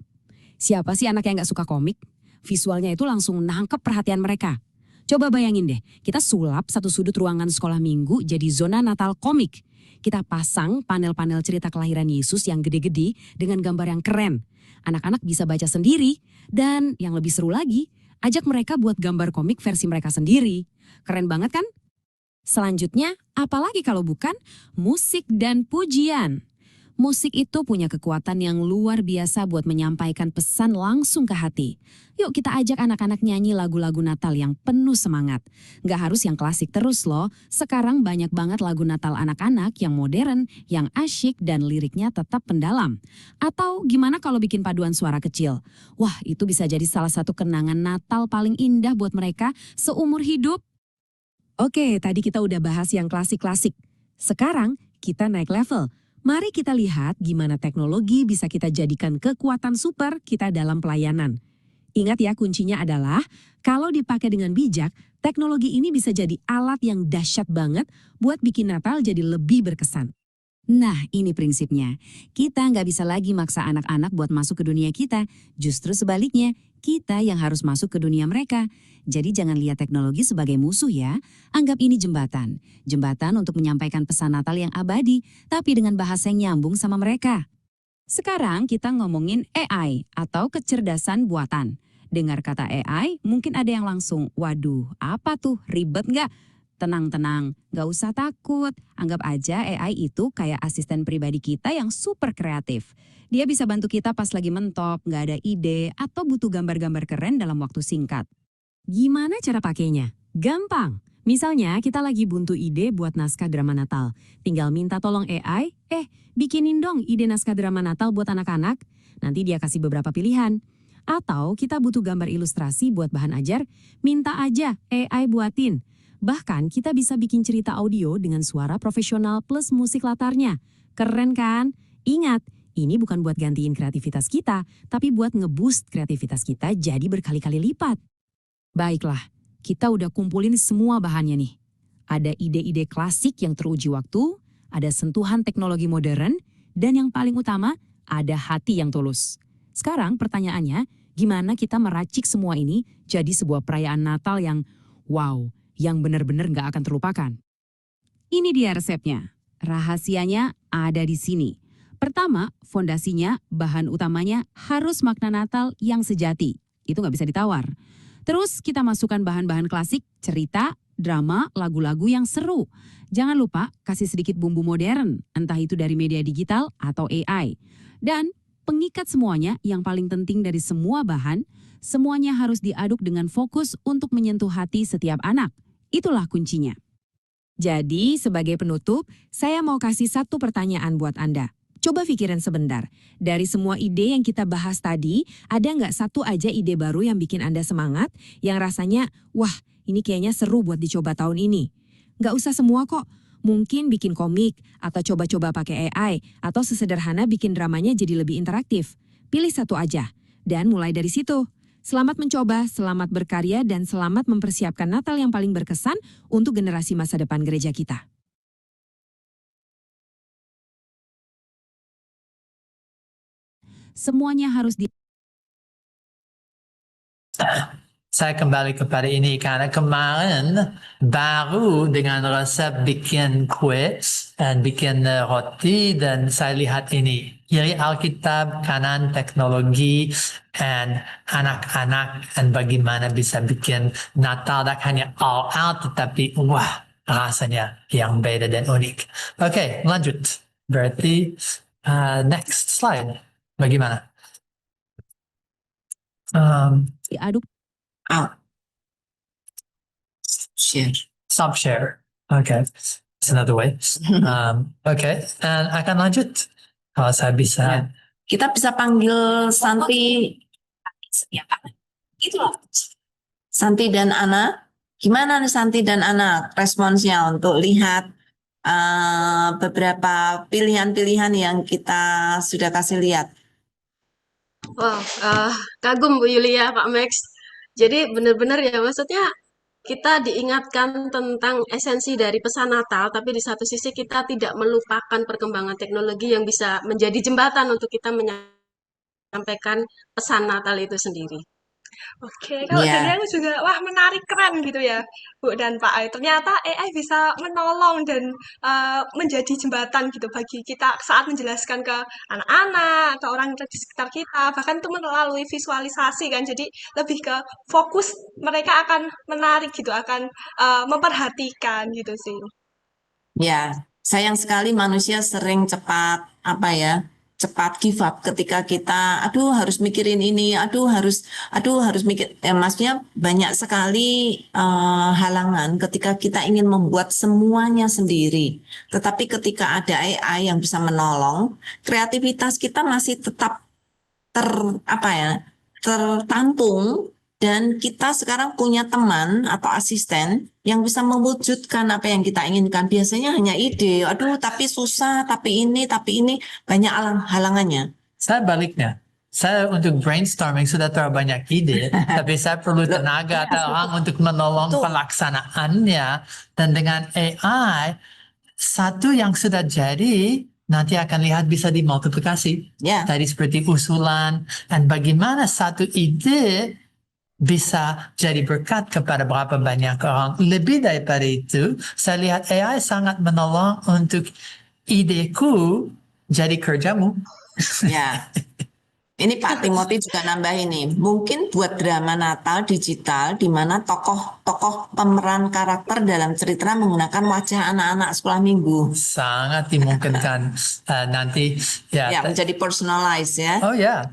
Siapa sih anak yang gak suka komik? Visualnya itu langsung nangkep perhatian mereka. Coba bayangin deh, kita sulap satu sudut ruangan sekolah minggu jadi zona Natal komik. Kita pasang panel-panel cerita kelahiran Yesus yang gede-gede dengan gambar yang keren. Anak-anak bisa baca sendiri, dan yang lebih seru lagi, ajak mereka buat gambar komik versi mereka sendiri. Keren banget kan? Selanjutnya, apalagi kalau bukan musik dan pujian. Musik itu punya kekuatan yang luar biasa buat menyampaikan pesan langsung ke hati. Yuk kita ajak anak-anak nyanyi lagu-lagu Natal yang penuh semangat. Nggak harus yang klasik terus loh. Sekarang banyak banget lagu Natal anak-anak yang modern, yang asyik dan liriknya tetap pendalam. Atau gimana kalau bikin paduan suara kecil? Wah itu bisa jadi salah satu kenangan Natal paling indah buat mereka seumur hidup. Oke, tadi kita udah bahas yang klasik-klasik. Sekarang kita naik level. Mari kita lihat gimana teknologi bisa kita jadikan kekuatan super kita dalam pelayanan. Ingat ya kuncinya adalah kalau dipakai dengan bijak, teknologi ini bisa jadi alat yang dahsyat banget buat bikin Natal jadi lebih berkesan. Nah ini prinsipnya, kita nggak bisa lagi maksa anak-anak buat masuk ke dunia kita. Justru sebaliknya, kita yang harus masuk ke dunia mereka. Jadi jangan lihat teknologi sebagai musuh ya. Anggap ini jembatan. Jembatan untuk menyampaikan pesan Natal yang abadi, tapi dengan bahasa yang nyambung sama mereka. Sekarang kita ngomongin AI atau kecerdasan buatan. Dengar kata AI, mungkin ada yang langsung, waduh apa tuh, ribet nggak? Tenang-tenang, gak usah takut. Anggap aja AI itu kayak asisten pribadi kita yang super kreatif. Dia bisa bantu kita pas lagi mentok, gak ada ide, atau butuh gambar-gambar keren dalam waktu singkat. Gimana cara pakainya? Gampang. Misalnya kita lagi buntu ide buat naskah drama Natal. Tinggal minta tolong AI, bikinin dong ide naskah drama Natal buat anak-anak. Nanti dia kasih beberapa pilihan. Atau kita butuh gambar ilustrasi buat bahan ajar, minta aja AI buatin. Bahkan kita bisa bikin cerita audio dengan suara profesional plus musik latarnya. Keren kan? Ingat, ini bukan buat gantiin kreativitas kita, tapi buat ngeboost kreativitas kita jadi berkali-kali lipat. Baiklah, kita udah kumpulin semua bahannya nih. Ada ide-ide klasik yang teruji waktu, ada sentuhan teknologi modern, dan yang paling utama, ada hati yang tulus. Sekarang pertanyaannya, gimana kita meracik semua ini jadi sebuah perayaan Natal yang wow, yang benar-benar gak akan terlupakan. Ini dia resepnya. Rahasianya ada di sini. Pertama, fondasinya, bahan utamanya harus makna Natal yang sejati. Itu gak bisa ditawar. Terus kita masukkan bahan-bahan klasik, cerita, drama, lagu-lagu yang seru. Jangan lupa kasih sedikit bumbu modern, entah itu dari media digital atau AI. Dan pengikat semuanya yang paling penting dari semua bahan, semuanya harus diaduk dengan fokus untuk menyentuh hati setiap anak. Itulah kuncinya. Jadi sebagai penutup, saya mau kasih satu pertanyaan buat Anda. Coba pikirin sebentar, dari semua ide yang kita bahas tadi, ada nggak satu aja ide baru yang bikin Anda semangat, yang rasanya, wah ini kayaknya seru buat dicoba tahun ini. Nggak usah semua kok, mungkin bikin komik, atau coba-coba pakai AI, atau sesederhana bikin dramanya jadi lebih interaktif. Pilih satu aja, dan mulai dari situ. Selamat mencoba, selamat berkarya, dan selamat mempersiapkan Natal yang paling berkesan untuk generasi masa depan gereja kita. Semuanya harus saya kembali kepada ini karena kemarin baru dengan resep bikin kue dan bikin roti dan saya lihat ini. Kiri Alkitab, kanan teknologi, dan anak-anak dan bagaimana bisa bikin Natal tak hanya all out tetapi wah rasanya yang beda dan unik. Oke, lanjut. Berarti next slide. Bagaimana? Diaduk Ah, share. Stop share. Okay, that's another way. Okay, and akan lanjut. Kalau saya bisa. Ya. Kita bisa panggil Santi. Itu loh. Santi dan Ana. Gimana nih Santi dan Ana responsnya untuk lihat beberapa pilihan-pilihan yang kita sudah kasih lihat? Wow, kagum Bu Yulia, Pak Max. Jadi benar-benar ya, maksudnya kita diingatkan tentang esensi dari pesan Natal, tapi di satu sisi kita tidak melupakan perkembangan teknologi yang bisa menjadi jembatan untuk kita menyampaikan pesan Natal itu sendiri. Oke, kalau dari Ya, aku juga, wah menarik, keren gitu ya, Bu dan Pak Ai. Ternyata AI bisa menolong dan menjadi jembatan gitu bagi kita saat menjelaskan ke anak-anak, ke orang di sekitar kita, bahkan itu melalui visualisasi kan. Jadi lebih ke fokus mereka akan menarik gitu, akan memperhatikan gitu sih. ya. Sayang sekali manusia sering cepat cepat give up ketika kita, aduh harus mikirin ini, aduh harus mikir. Maksudnya banyak sekali halangan ketika kita ingin membuat semuanya sendiri. Tetapi ketika ada AI yang bisa menolong, kreativitas kita masih tetap ter tertampung dan kita sekarang punya teman atau asisten yang bisa mewujudkan apa yang kita inginkan. Biasanya hanya ide, aduh tapi susah, tapi ini banyak halangannya. Saya baliknya. Saya untuk brainstorming sudah terlalu banyak ide, tapi saya perlu tenaga atau orang untuk menolong Betul. pelaksanaannya. Dan dengan AI, satu yang sudah jadi nanti akan lihat bisa dimultiplikasi. Ya, Tadi seperti usulan dan bagaimana satu ide bisa jadi berkat kepada berapa banyak orang. Lebih daripada itu, saya lihat AI sangat menolong untuk ideku jadi kerjamu. ya. Ini Pak Timothy juga nambah ini. Mungkin buat drama Natal digital di mana tokoh-tokoh pemeran karakter dalam cerita menggunakan wajah anak-anak sekolah minggu. Sangat dimungkinkan nanti ya. Ya, menjadi personalized ya. Oh ya,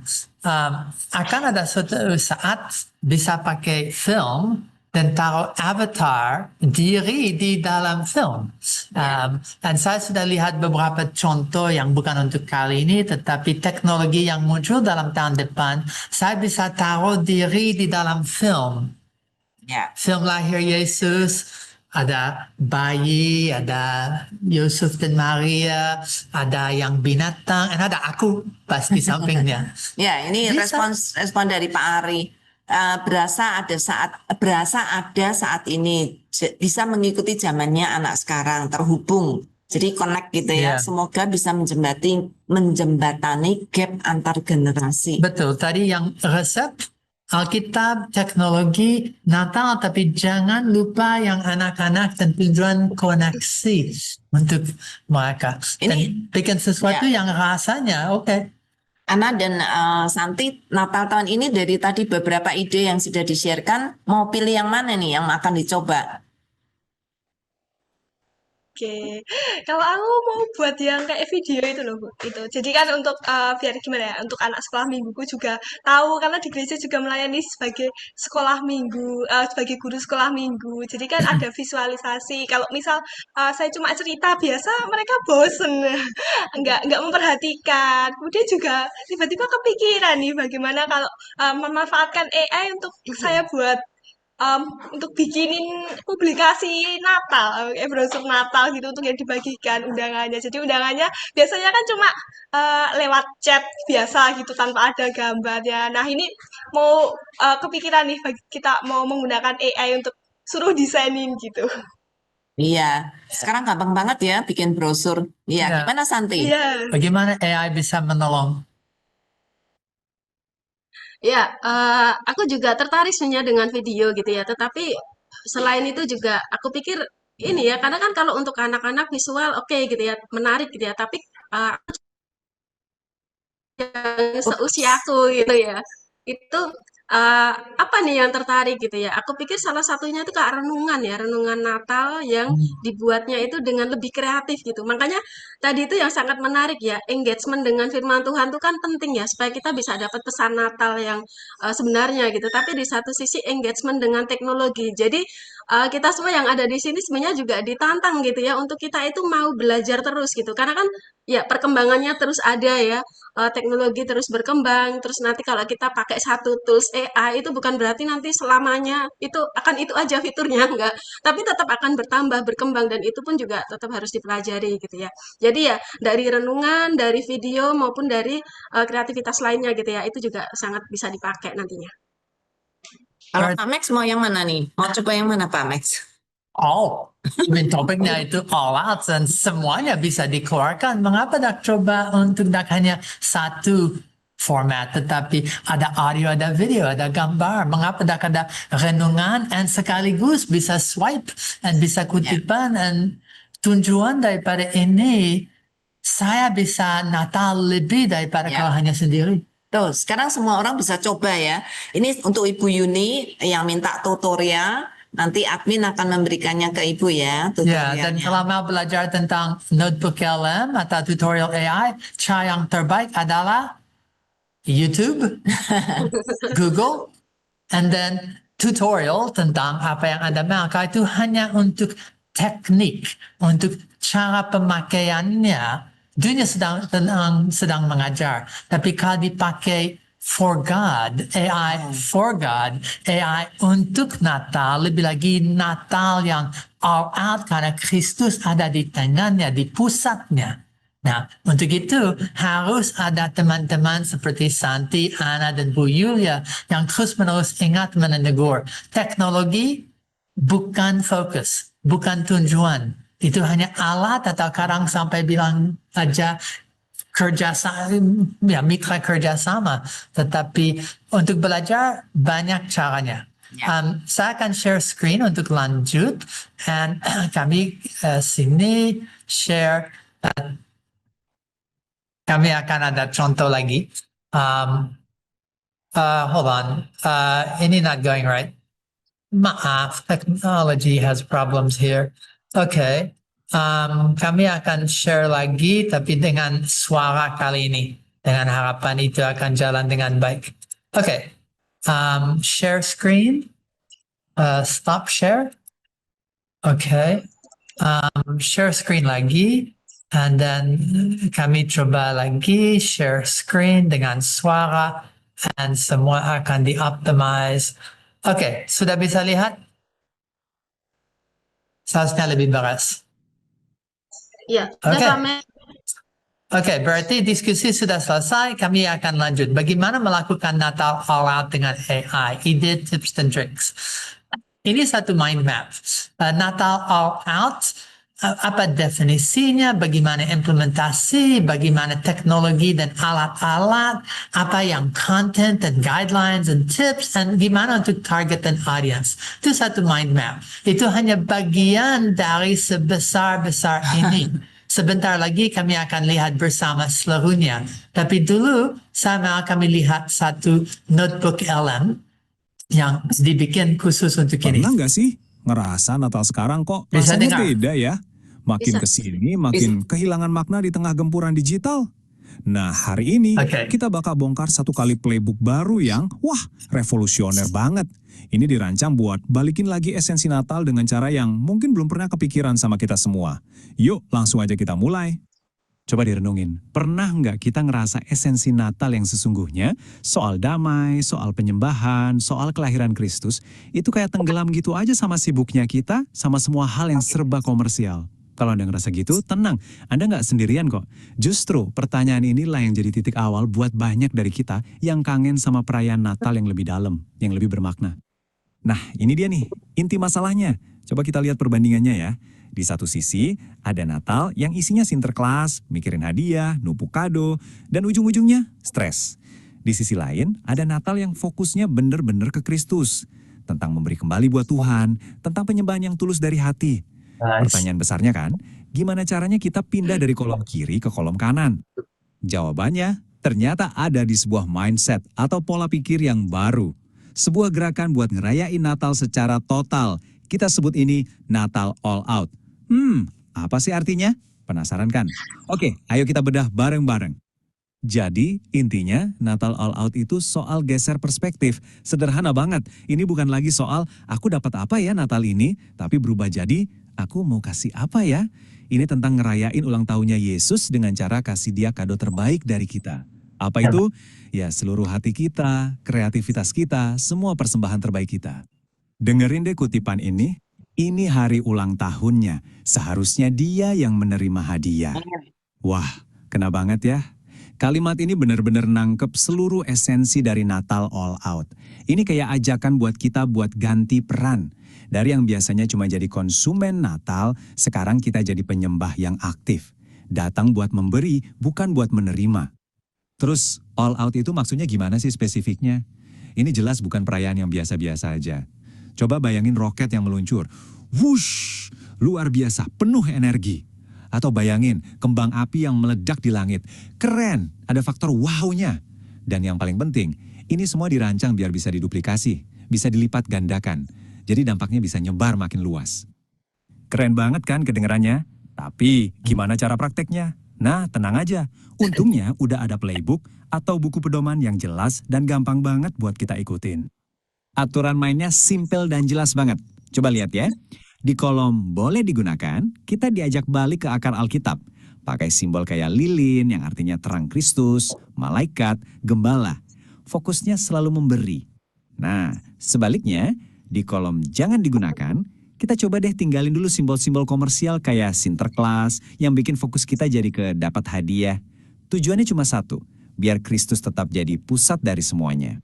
akan ada suatu saat bisa pakai film dan taruh avatar diri di dalam film. Dan saya sudah lihat beberapa contoh yang bukan untuk kali ini, tetapi teknologi yang muncul dalam tahun depan, saya bisa taruh diri di dalam film. Ya. Film lahir Yesus, ada bayi, ada Yusuf dan Maria, ada yang binatang, dan ada aku pas di sampingnya. Ya, ini Bisa. respon dari Pak Ari. Berasa ada saat ini bisa mengikuti zamannya anak sekarang, terhubung. Jadi connect gitu ya. Iya. Semoga bisa menjembatani gap antar generasi. Betul, tadi yang resep Alkitab, teknologi, Natal, tapi jangan lupa yang anak-anak dan tujuan koneksi untuk mereka. Dan Ini- bikin sesuatu yang rasanya oke. Ana dan Santi, Natal tahun ini dari tadi beberapa ide yang sudah di-sharekan, mau pilih yang mana nih yang akan dicoba? Oke, kalau aku mau buat yang kayak video itu loh, Bu. Itu. Jadi kan untuk biar gimana ya, untuk anak sekolah mingguku juga tahu karena di gereja juga melayani sebagai sekolah minggu, sebagai guru sekolah minggu. Jadi kan ada visualisasi. Kalau misal saya cuma cerita biasa, mereka bosen, nggak memperhatikan. Kemudian juga tiba-tiba kepikiran nih bagaimana kalau memanfaatkan AI untuk saya buat untuk bikinin publikasi Natal, brosur Natal gitu untuk yang dibagikan undangannya. Jadi undangannya biasanya kan cuma lewat chat biasa gitu tanpa ada gambarnya. Nah ini mau kepikiran nih kita mau menggunakan AI untuk suruh desainin gitu. Iya, sekarang gampang banget ya bikin brosur. Iya, Iya. gimana Santi? Iya. Bagaimana AI bisa menolong? Ya, aku juga tertarik sebenarnya dengan video gitu ya. Tetapi selain itu juga aku pikir ini ya, karena kan kalau untuk anak-anak visual oke gitu ya, menarik gitu ya. Tapi yang seusiaku gitu ya, itu apa nih yang tertarik gitu ya? Aku pikir salah satunya itu Kak renungan ya, renungan Natal yang dibuatnya itu dengan lebih kreatif gitu. Makanya tadi itu yang sangat menarik ya, engagement dengan firman Tuhan itu kan penting ya, supaya kita bisa dapat pesan Natal yang sebenarnya gitu. Tapi di satu sisi engagement dengan teknologi. Jadi kita semua yang ada di sini sebenarnya juga ditantang gitu ya, untuk kita itu mau belajar terus gitu. Karena kan ya perkembangannya terus ada ya, teknologi terus berkembang, terus nanti kalau kita pakai satu tools AI itu bukan berarti nanti selamanya itu akan itu aja fiturnya, enggak. Tapi tetap akan bertambah, berkembang, dan itu pun juga tetap harus dipelajari gitu ya. Jadi ya dari renungan, dari video maupun dari kreativitas lainnya gitu ya, itu juga sangat bisa dipakai nantinya. Kalau Berarti- Pak Max mau yang mana nih? Mau coba yang mana Pak Max? Topiknya itu all out dan semuanya bisa dikeluarkan. Mengapa tak coba untuk tak hanya satu format, tetapi ada audio, ada video, ada gambar. Mengapa tak ada renungan dan sekaligus bisa swipe dan bisa kutipan dan tujuan daripada ini saya bisa Natal lebih daripada Ya. kalau hanya sendiri. Tuh, sekarang semua orang bisa coba ya. Ini untuk Ibu Yuni yang minta tutorial. Nanti admin akan memberikannya ke Ibu ya, Ya, tutorialnya. dan kalau mau belajar tentang Notebook LM atau tutorial AI, cara yang terbaik adalah YouTube, Google, and then tutorial tentang apa yang Anda mau. Kalau itu hanya untuk teknik, untuk cara pemakaiannya, dunia sedang mengajar. Tapi kalau dipakai for God, AI for God, AI untuk Natal, lebih lagi Natal yang all out karena Kristus ada di tangannya, di pusatnya. Nah, untuk itu harus ada teman-teman seperti Santi, Ana, dan Bu Yulia yang terus-menerus ingat menegur. Teknologi bukan fokus, bukan tujuan. Itu hanya alat atau kadang sampai bilang aja mitra kerjasama. Tetapi untuk belajar banyak caranya. Saya akan share screen untuk lanjut. Dan kami sini share. Kami akan ada contoh lagi. Hold on. Ini not going right. Maaf, technology has problems here. Okay. Kami akan share lagi, tapi dengan suara kali ini. Dengan harapan itu akan jalan dengan baik. Okay. Share screen. Stop share. Okay. Share screen lagi. And then kami coba lagi share screen dengan suara. And semua akan di-optimize. Okay, sudah bisa lihat? Seharusnya lebih beres. Ya, sudah Oke. Pak Max. Oke, berarti diskusi sudah selesai. Kami akan lanjut. Bagaimana melakukan Natal all out dengan AI? Ide, tips, dan tricks. Ini satu mind map. Natal all out, apa definisinya, bagaimana implementasi, bagaimana teknologi dan alat-alat, apa yang content dan guidelines dan tips, dan gimana untuk target dan audience. Itu satu mind map. Itu hanya bagian dari sebesar-besar ini. Sebentar lagi kami akan lihat bersama seluruhnya. Tapi dulu saya mau kami lihat satu notebook LM yang dibikin khusus untuk ini. Pernah nggak sih ngerasa Natal sekarang kok Bisa rasanya dengar? beda ya? Makin Bisa. kesini makin kehilangan makna di tengah gempuran digital. Nah, hari ini Oke. kita bakal bongkar satu kali playbook baru yang wah revolusioner banget. Ini dirancang buat balikin lagi esensi Natal dengan cara yang mungkin belum pernah kepikiran sama kita semua. Yuk langsung aja kita mulai. Coba direnungin, pernah nggak kita ngerasa esensi Natal yang sesungguhnya, soal damai, soal penyembahan, soal kelahiran Kristus, itu kayak tenggelam gitu aja sama sibuknya kita, sama semua hal yang serba komersial. Kalau Anda ngerasa gitu, tenang, Anda nggak sendirian kok. Justru pertanyaan inilah yang jadi titik awal buat banyak dari kita yang kangen sama perayaan Natal yang lebih dalam, yang lebih bermakna. Nah, ini dia nih, inti masalahnya. Coba kita lihat perbandingannya ya. Di satu sisi, ada Natal yang isinya sinterklas, mikirin hadiah, numpuk kado, dan ujung-ujungnya stres. Di sisi lain, ada Natal yang fokusnya bener-bener ke Kristus. Tentang memberi kembali buat Tuhan, tentang penyembahan yang tulus dari hati. Pertanyaan besarnya kan, gimana caranya kita pindah dari kolom kiri ke kolom kanan? Jawabannya ternyata ada di sebuah mindset atau pola pikir yang baru. Sebuah gerakan buat ngerayain Natal secara total. Kita sebut ini Natal All Out. Apa sih artinya? Penasaran kan? Oke, ayo kita bedah bareng-bareng. Jadi, intinya Natal All Out itu soal geser perspektif. Sederhana banget. Ini bukan lagi soal aku dapat apa ya Natal ini, tapi berubah jadi aku mau kasih apa ya? Ini tentang ngerayain ulang tahunnya Yesus dengan cara kasih dia kado terbaik dari kita. Apa itu? Ya, seluruh hati kita, kreativitas kita, semua persembahan terbaik kita. Dengerin deh kutipan ini. Ini hari ulang tahunnya. Seharusnya dia yang menerima hadiah. Wah, kena banget ya. Kalimat ini benar-benar nangkep seluruh esensi dari Natal All Out. Ini kayak ajakan buat kita buat ganti peran. Dari yang biasanya cuma jadi konsumen Natal, sekarang kita jadi penyembah yang aktif. Datang buat memberi, bukan buat menerima. Terus All Out itu maksudnya gimana sih spesifiknya? Ini jelas bukan perayaan yang biasa-biasa aja. Coba bayangin roket yang meluncur. Wush, luar biasa, penuh energi. Atau bayangin kembang api yang meledak di langit. Keren, ada faktor wow-nya. Dan yang paling penting, ini semua dirancang biar bisa diduplikasi, bisa dilipat gandakan. Jadi dampaknya bisa nyebar makin luas. Keren banget kan kedengarannya? Tapi gimana cara prakteknya? Nah, tenang aja. Untungnya udah ada playbook atau buku pedoman yang jelas dan gampang banget buat kita ikutin. Aturan mainnya simple dan jelas banget. Coba lihat ya. Di kolom boleh digunakan, kita diajak balik ke akar Alkitab. Pakai simbol kayak lilin yang artinya terang Kristus, malaikat, gembala. Fokusnya selalu memberi. Nah, sebaliknya, di kolom jangan digunakan, kita coba deh tinggalin dulu simbol-simbol komersial kayak Sinterklas yang bikin fokus kita jadi ke dapat hadiah. Tujuannya cuma satu, biar Kristus tetap jadi pusat dari semuanya.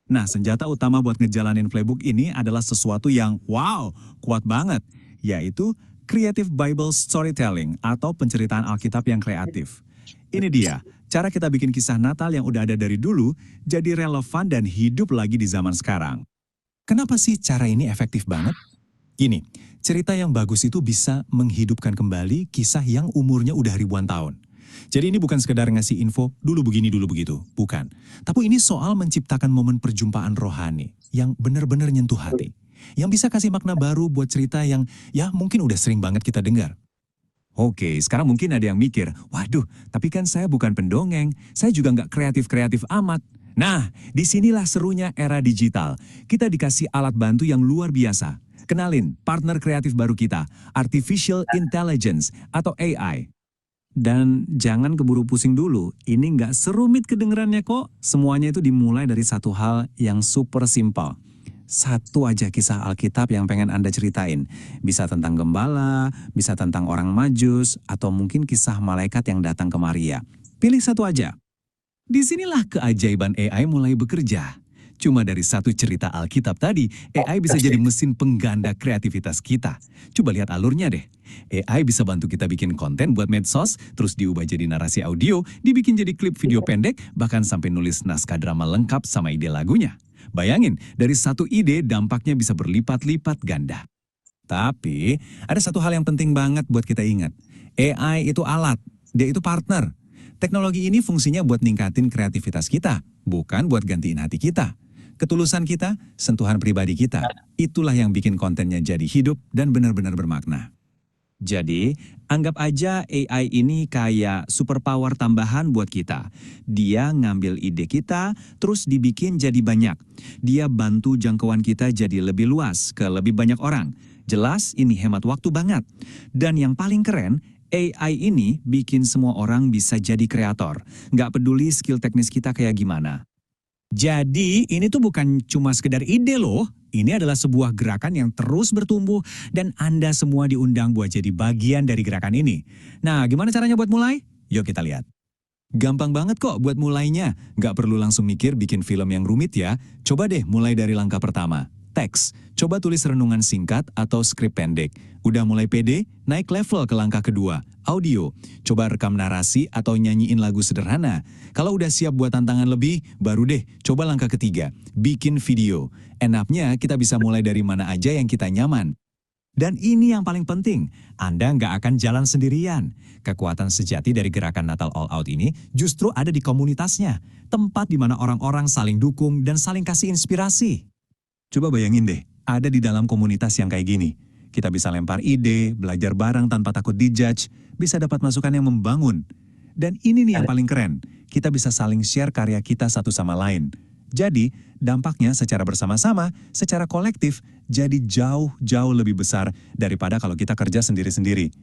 Nah, senjata utama buat ngejalanin playbook ini adalah sesuatu yang wow, kuat banget, yaitu Creative Bible Storytelling atau penceritaan Alkitab yang kreatif. Ini dia, cara kita bikin kisah Natal yang udah ada dari dulu jadi relevan dan hidup lagi di zaman sekarang. Kenapa sih cara ini efektif banget? Gini, cerita yang bagus itu bisa menghidupkan kembali kisah yang umurnya udah ribuan tahun. Jadi ini bukan sekedar ngasih info, dulu begini, dulu begitu. Bukan. Tapi ini soal menciptakan momen perjumpaan rohani yang benar-benar nyentuh hati. Yang bisa kasih makna baru buat cerita yang ya mungkin udah sering banget kita dengar. Oke, sekarang mungkin ada yang mikir, waduh, tapi kan saya bukan pendongeng, saya juga nggak kreatif-kreatif amat. Nah, disinilah serunya era digital. Kita dikasih alat bantu yang luar biasa. Kenalin, partner kreatif baru kita, Artificial Intelligence atau AI. Dan jangan keburu pusing dulu, ini nggak serumit kedengerannya kok. Semuanya itu dimulai dari satu hal yang super simpel. Satu aja kisah Alkitab yang pengen Anda ceritain. Bisa tentang gembala, bisa tentang orang Majus, atau mungkin kisah malaikat yang datang ke Maria. Pilih satu aja. Disinilah keajaiban AI mulai bekerja. Cuma dari satu cerita Alkitab tadi, AI bisa jadi mesin pengganda kreativitas kita. Coba lihat alurnya deh. AI bisa bantu kita bikin konten buat medsos, terus diubah jadi narasi audio, dibikin jadi klip video pendek, bahkan sampai nulis naskah drama lengkap sama ide lagunya. Bayangin, dari satu ide dampaknya bisa berlipat-lipat ganda. Tapi, ada satu hal yang penting banget buat kita ingat. AI itu alat, dia itu partner. Teknologi ini fungsinya buat ningkatin kreativitas kita, bukan buat gantiin hati kita. Ketulusan kita, sentuhan pribadi kita, itulah yang bikin kontennya jadi hidup dan benar-benar bermakna. Jadi, anggap aja AI ini kayak superpower tambahan buat kita. Dia ngambil ide kita, terus dibikin jadi banyak. Dia bantu jangkauan kita jadi lebih luas ke lebih banyak orang. Jelas ini hemat waktu banget. Dan yang paling keren, AI ini bikin semua orang bisa jadi kreator. Nggak peduli skill teknis kita kayak gimana. Jadi ini tuh bukan cuma sekedar ide loh. Ini adalah sebuah gerakan yang terus bertumbuh dan Anda semua diundang buat jadi bagian dari gerakan ini. Nah, gimana caranya buat mulai? Yuk kita lihat. Gampang banget kok buat mulainya. Nggak perlu langsung mikir bikin film yang rumit ya. Coba deh mulai dari langkah pertama. Teks. Coba tulis renungan singkat atau skrip pendek. Udah mulai pede? Naik level ke langkah kedua. Audio. Coba rekam narasi atau nyanyiin lagu sederhana. Kalau udah siap buat tantangan lebih, baru deh coba langkah ketiga. Bikin video. Enaknya kita bisa mulai dari mana aja yang kita nyaman. Dan ini yang paling penting, Anda nggak akan jalan sendirian. Kekuatan sejati dari gerakan Natal All Out ini justru ada di komunitasnya. Tempat di mana orang-orang saling dukung dan saling kasih inspirasi. Coba bayangin deh, ada di dalam komunitas yang kayak gini. Kita bisa lempar ide, belajar bareng tanpa takut dijudge, bisa dapat masukan yang membangun. Dan ini nih yang paling keren, kita bisa saling share karya kita satu sama lain. Jadi, dampaknya secara bersama-sama, secara kolektif, jadi jauh-jauh lebih besar daripada kalau kita kerja sendiri-sendiri.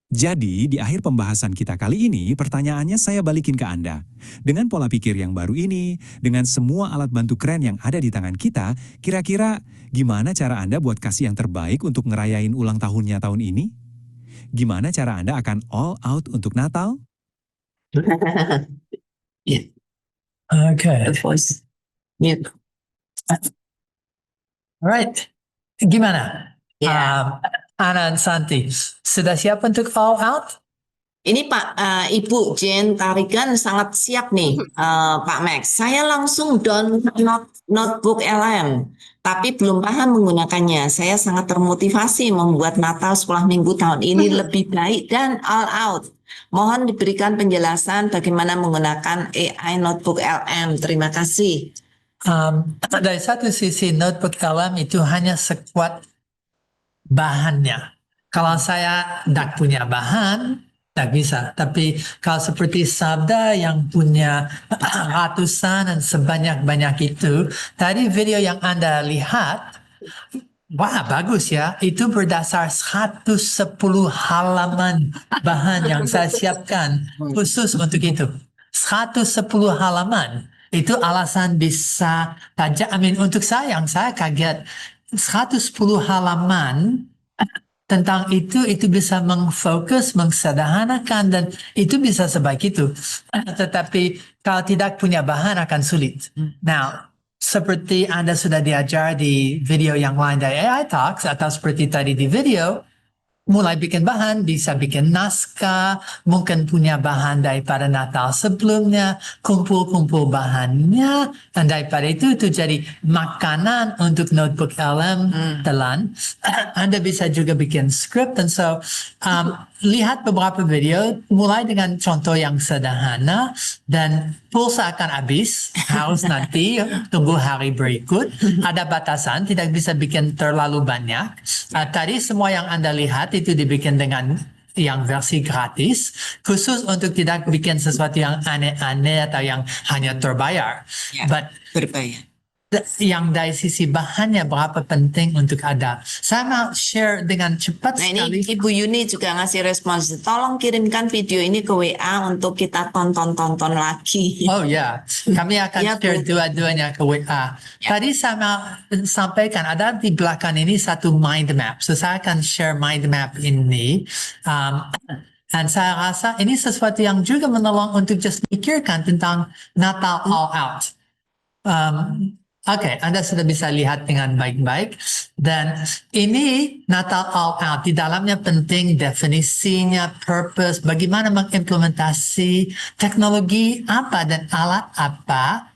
Jadi, di akhir pembahasan kita kali ini, pertanyaannya saya balikin ke Anda. Dengan pola pikir yang baru ini, dengan semua alat bantu keren yang ada di tangan kita, kira-kira gimana cara Anda buat kasih yang terbaik untuk ngerayain ulang tahunnya tahun ini? Gimana cara Anda akan all out untuk Natal? Okay. The voice. Mute. Alright. Gimana? Ya. Ana dan Santi, sudah siap untuk all out? Ini Pak, Ibu Jen Tarigan sangat siap nih, Pak Max. Saya langsung download notebook LM, tapi belum paham menggunakannya. Saya sangat termotivasi membuat Natal sekolah minggu tahun ini lebih baik dan all out. Mohon diberikan penjelasan bagaimana menggunakan AI Notebook LM. Terima kasih. Dari satu sisi notebook LM itu hanya sekuat bahannya. Kalau saya tidak punya bahan, tidak bisa. Tapi kalau seperti Sabda yang punya ratusan dan sebanyak-banyak itu, tadi video yang Anda lihat, wah bagus ya, itu berdasar 110 halaman bahan yang saya siapkan khusus untuk itu. 110 halaman. Itu alasan bisa untuk saya yang saya kaget 110 halaman tentang itu bisa mengfokus, mengsederhanakan dan itu bisa sebaik itu. Tetapi kalau tidak punya bahan akan sulit. Now, seperti Anda sudah diajar di video yang lain dari AI Talks atau seperti tadi di video, mulai bikin bahan, bisa bikin naskah, mungkin punya bahan daripada Natal sebelumnya, kumpul-kumpul bahannya, dan daripada itu jadi makanan untuk notebook LM telan. Anda bisa juga bikin script, dan lihat beberapa video, mulai dengan contoh yang sederhana, dan pulsa akan habis, harus nanti tunggu hari berikut, ada batasan, tidak bisa bikin terlalu banyak. Tadi semua yang Anda lihat itu dibikin dengan yang versi gratis, khusus untuk tidak bikin sesuatu yang aneh-aneh atau yang hanya terbayar. Ya, But berbayar. yang dari sisi bahannya berapa penting untuk ada. Saya mau share dengan cepat Nah sekali. ini Ibu Yuni juga ngasih respons. Tolong kirimkan video ini ke WA untuk kita tonton lagi. Oh ya, kami akan Ya, share Bu. dua-duanya ke WA. Ya. Tadi saya mau sampaikan ada di belakang ini satu mind map. So saya akan share mind map ini. Dan saya rasa ini sesuatu yang juga menolong untuk just mikirkan tentang Natal all out. Oke, Anda sudah bisa lihat dengan baik-baik. Dan ini Natal all out. Di dalamnya penting definisinya, purpose, bagaimana mengimplementasi teknologi apa dan alat apa.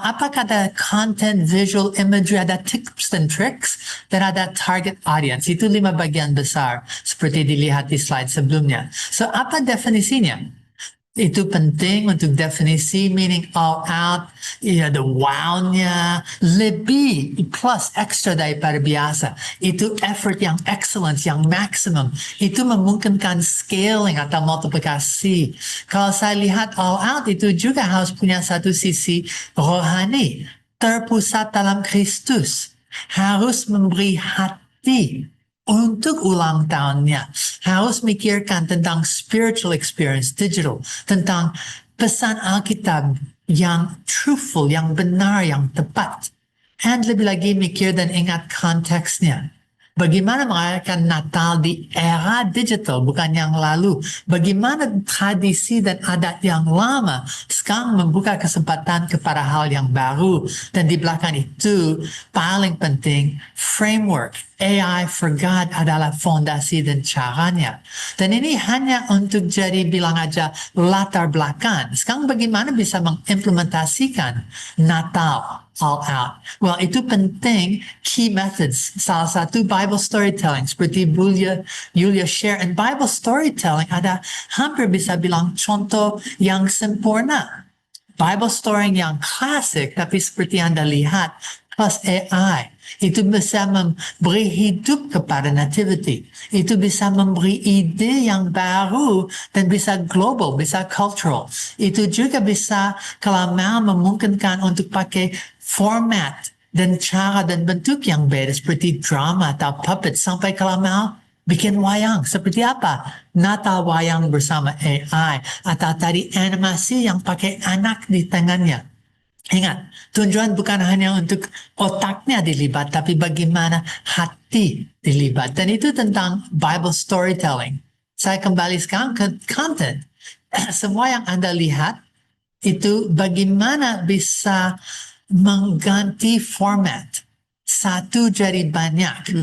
Apakah ada content, visual, imagery, ada tips dan tricks, dan ada target audience. Itu 5 bagian besar, seperti dilihat di slide sebelumnya. So, apa definisinya? Itu penting untuk definisi, meaning all out, the wow-nya, lebih plus extra daripada biasa. Itu effort yang excellence, yang maximum. Itu memungkinkan scaling atau multiplikasi. Kalau saya lihat all out, itu juga harus punya satu sisi rohani, terpusat dalam Kristus. Harus memberi hati untuk ulang tahunnya, harus mikirkan tentang spiritual experience, digital, tentang pesan Alkitab yang truthful, yang benar, yang tepat. And lebih lagi mikir dan ingat konteksnya. Bagaimana merayakan Natal di era digital, bukan yang lalu. Bagaimana tradisi dan adat yang lama sekarang membuka kesempatan kepada hal yang baru. Dan di belakang itu, paling penting, framework AI for God adalah fondasi dan caranya. Dan ini hanya untuk jadi bilang aja latar belakang. Sekarang bagaimana bisa mengimplementasikan Natal all out? Well, itu penting, key methods. Salah satu Bible storytelling, seperti Yulia share. And Bible storytelling ada hampir bisa bilang contoh yang sempurna. Bible story yang klasik, tapi seperti Anda lihat, plus AI. Itu bisa memberi hidup kepada nativity. Itu bisa memberi ide yang baru dan bisa global, bisa cultural. Itu juga bisa kalau mau memungkinkan untuk pakai format dan cara dan bentuk yang beda seperti drama atau puppet sampai kalau mau bikin wayang. Seperti apa? Natal wayang bersama AI atau tadi animasi yang pakai anak di tangannya. Ingat, tujuan bukan hanya untuk otaknya dilibat, tapi bagaimana hati dilibat. Dan itu tentang Bible storytelling. Saya kembali sekarang ke content. Semua yang Anda lihat itu bagaimana bisa mengganti format. Satu jadi banyak.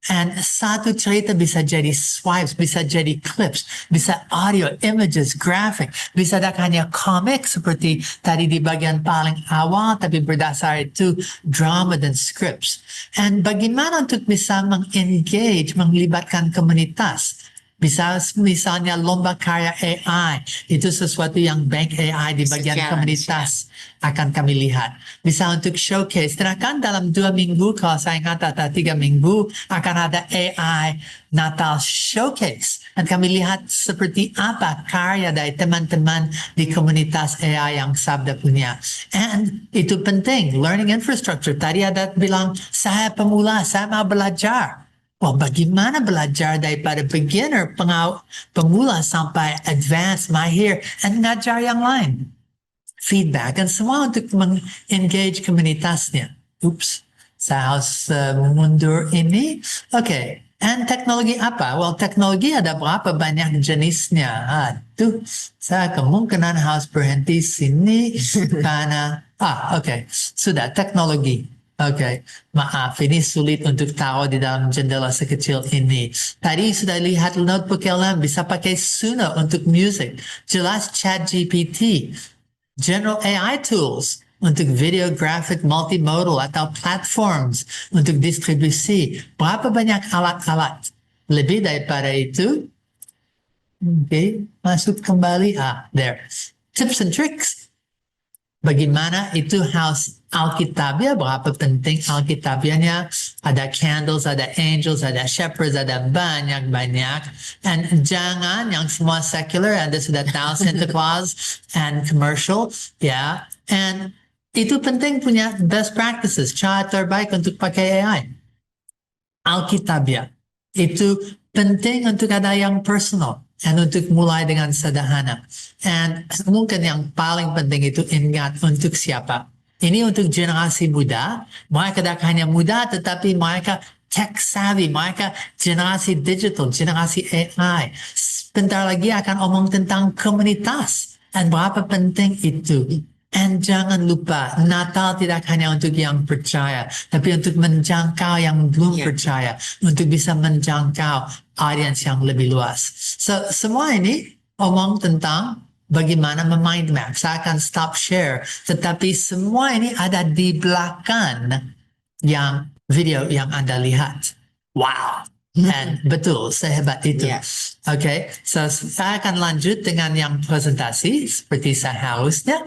And satu cerita bisa jadi swipes, bisa jadi clips, bisa audio, images, graphic, bisa hanya komik seperti tadi di bagian paling awal, tapi berdasar itu drama dan scripts. And bagaimana untuk bisa mengengage, melibatkan komunitas. Bisa misalnya lomba karya AI, itu sesuatu yang bank AI di bagian komunitas akan kami lihat. Bisa untuk showcase, dan akan dalam 2 minggu, kalau saya ingat atau 3 minggu, akan ada AI Natal Showcase. Dan kami lihat seperti apa karya dari teman-teman di komunitas AI yang Sabda punya. And itu penting, learning infrastructure. Tadi ada bilang, saya pemula, saya mau belajar. Well, bagaimana belajar daripada beginner, pemula sampai advanced, mahir, and ngajar yang lain? Feedback, dan semua untuk meng-engage komunitasnya. Oops, saya harus mundur ini. Okay, and teknologi apa? Well, teknologi ada berapa banyak jenisnya? Aduh, saya kemungkinan harus berhenti sini karena, okay, sudah, teknologi. Oke, maaf, ini sulit untuk taruh di dalam jendela sekecil ini. Tadi sudah lihat notebook LM, bisa pakai Suno untuk music. Jelas ChatGPT, general AI tools untuk video, graphic, multimodal atau platforms untuk distribusi. Berapa banyak alat-alat? Lebih daripada itu, okay, masuk kembali. There. Tips and tricks. Bagaimana itu harus Alkitabiah, berapa penting Alkitabiahnya, ada candles, ada angels, ada shepherds, ada banyak-banyak. And jangan yang semua secular, Anda sudah tahu Santa Claus and commercial, ya. And itu penting punya best practices, cara terbaik untuk pakai AI. Alkitabiah, itu penting untuk ada yang personal. Dan untuk mulai dengan sederhana. And mungkin yang paling penting itu ingat untuk siapa. Ini untuk generasi muda. Mereka tidak hanya muda, tetapi mereka tech savvy. Mereka generasi digital, generasi AI. Sebentar lagi akan omong tentang komunitas. Dan berapa penting itu. And jangan lupa, Natal tidak hanya untuk yang percaya, tapi untuk menjangkau yang belum percaya, untuk bisa menjangkau audience yang lebih luas. So, semua ini omong tentang bagaimana mind map. Saya akan stop share, tetapi semua ini ada di belakang yang video yang Anda lihat. Wow. And betul, sehebat itu. Okay, so saya akan lanjut dengan yang presentasi seperti seharusnya.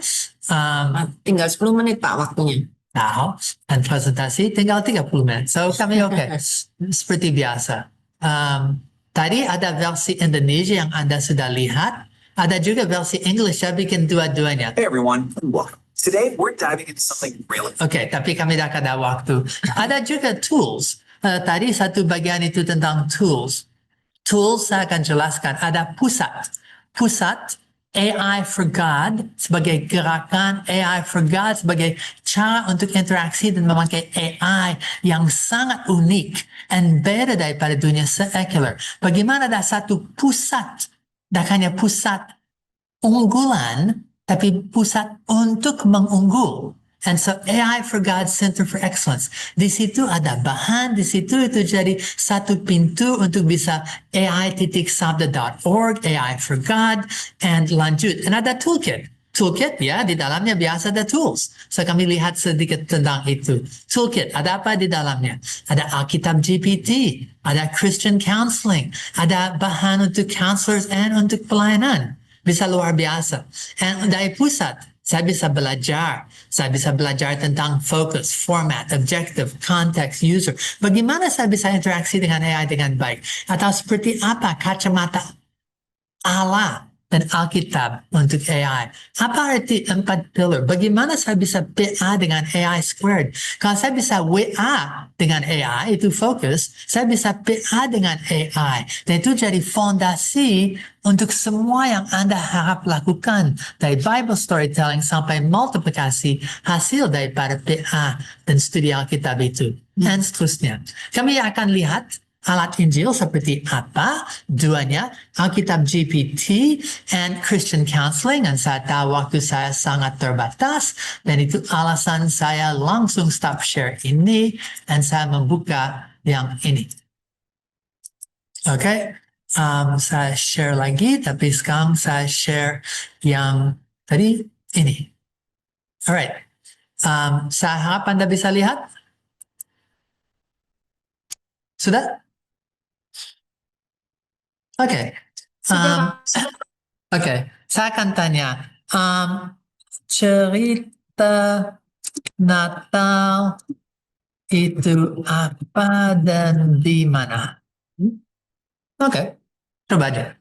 Tinggal 10 menit Pak waktunya. Tahu, dan presentasi tinggal 30 menit. So kami seperti biasa. Tadi ada versi Indonesia yang Anda sudah lihat. Ada juga versi English, saya bikin dua-duanya. Hey everyone, welcome. Today we're diving into something really. Okay, tapi kami dah ada waktu. Ada juga tools. Tadi satu bagian itu tentang tools. Tools saya akan jelaskan. Ada pusat. Pusat AI for God sebagai gerakan, AI for God sebagai cara untuk interaksi dan memakai AI yang sangat unik dan beda daripada dunia sekuler. Bagaimana ada satu pusat, dan hanya pusat unggulan, tapi pusat untuk mengunggul. And so AI for God Center for Excellence. Di situ ada bahan, di situ itu jadi satu pintu untuk bisa AI.sabda.org, AI for God, and lanjut. And ada toolkit. Toolkit ya, di dalamnya biasa ada tools. So kami lihat sedikit tentang itu. Toolkit, ada apa di dalamnya? Ada Alkitab GPT, ada Christian Counseling, ada bahan untuk counselors and untuk pelayanan. Bisa luar biasa. And dari pusat, saya bisa belajar. Saya bisa belajar tentang focus, format, objective, context, user. Bagaimana saya bisa interaksi dengan AI dengan baik? Atau seperti apa kacamata Allah dan Alkitab untuk AI. Apa arti 4 pillar? Bagaimana saya bisa PA dengan AI squared? Kalau saya bisa WA dengan AI, itu fokus, saya bisa PA dengan AI. Dan itu jadi fondasi untuk semua yang Anda harap lakukan. Dari Bible storytelling sampai multiplikasi hasil daripada PA dan studi Alkitab itu. Dan seterusnya. Kami akan lihat alat Injil seperti apa, duanya, Alkitab GPT, and Christian Counseling, dan saya tahu waktu saya sangat terbatas, dan itu alasan saya langsung stop share ini, dan saya membuka yang ini. Oke, saya share lagi, tapi sekarang saya share yang tadi ini. Alright, saya harap Anda bisa lihat. Sudah? Oke. Oke, saya akan tanya, cerita Natal itu apa dan di mana? Oke, coba aja.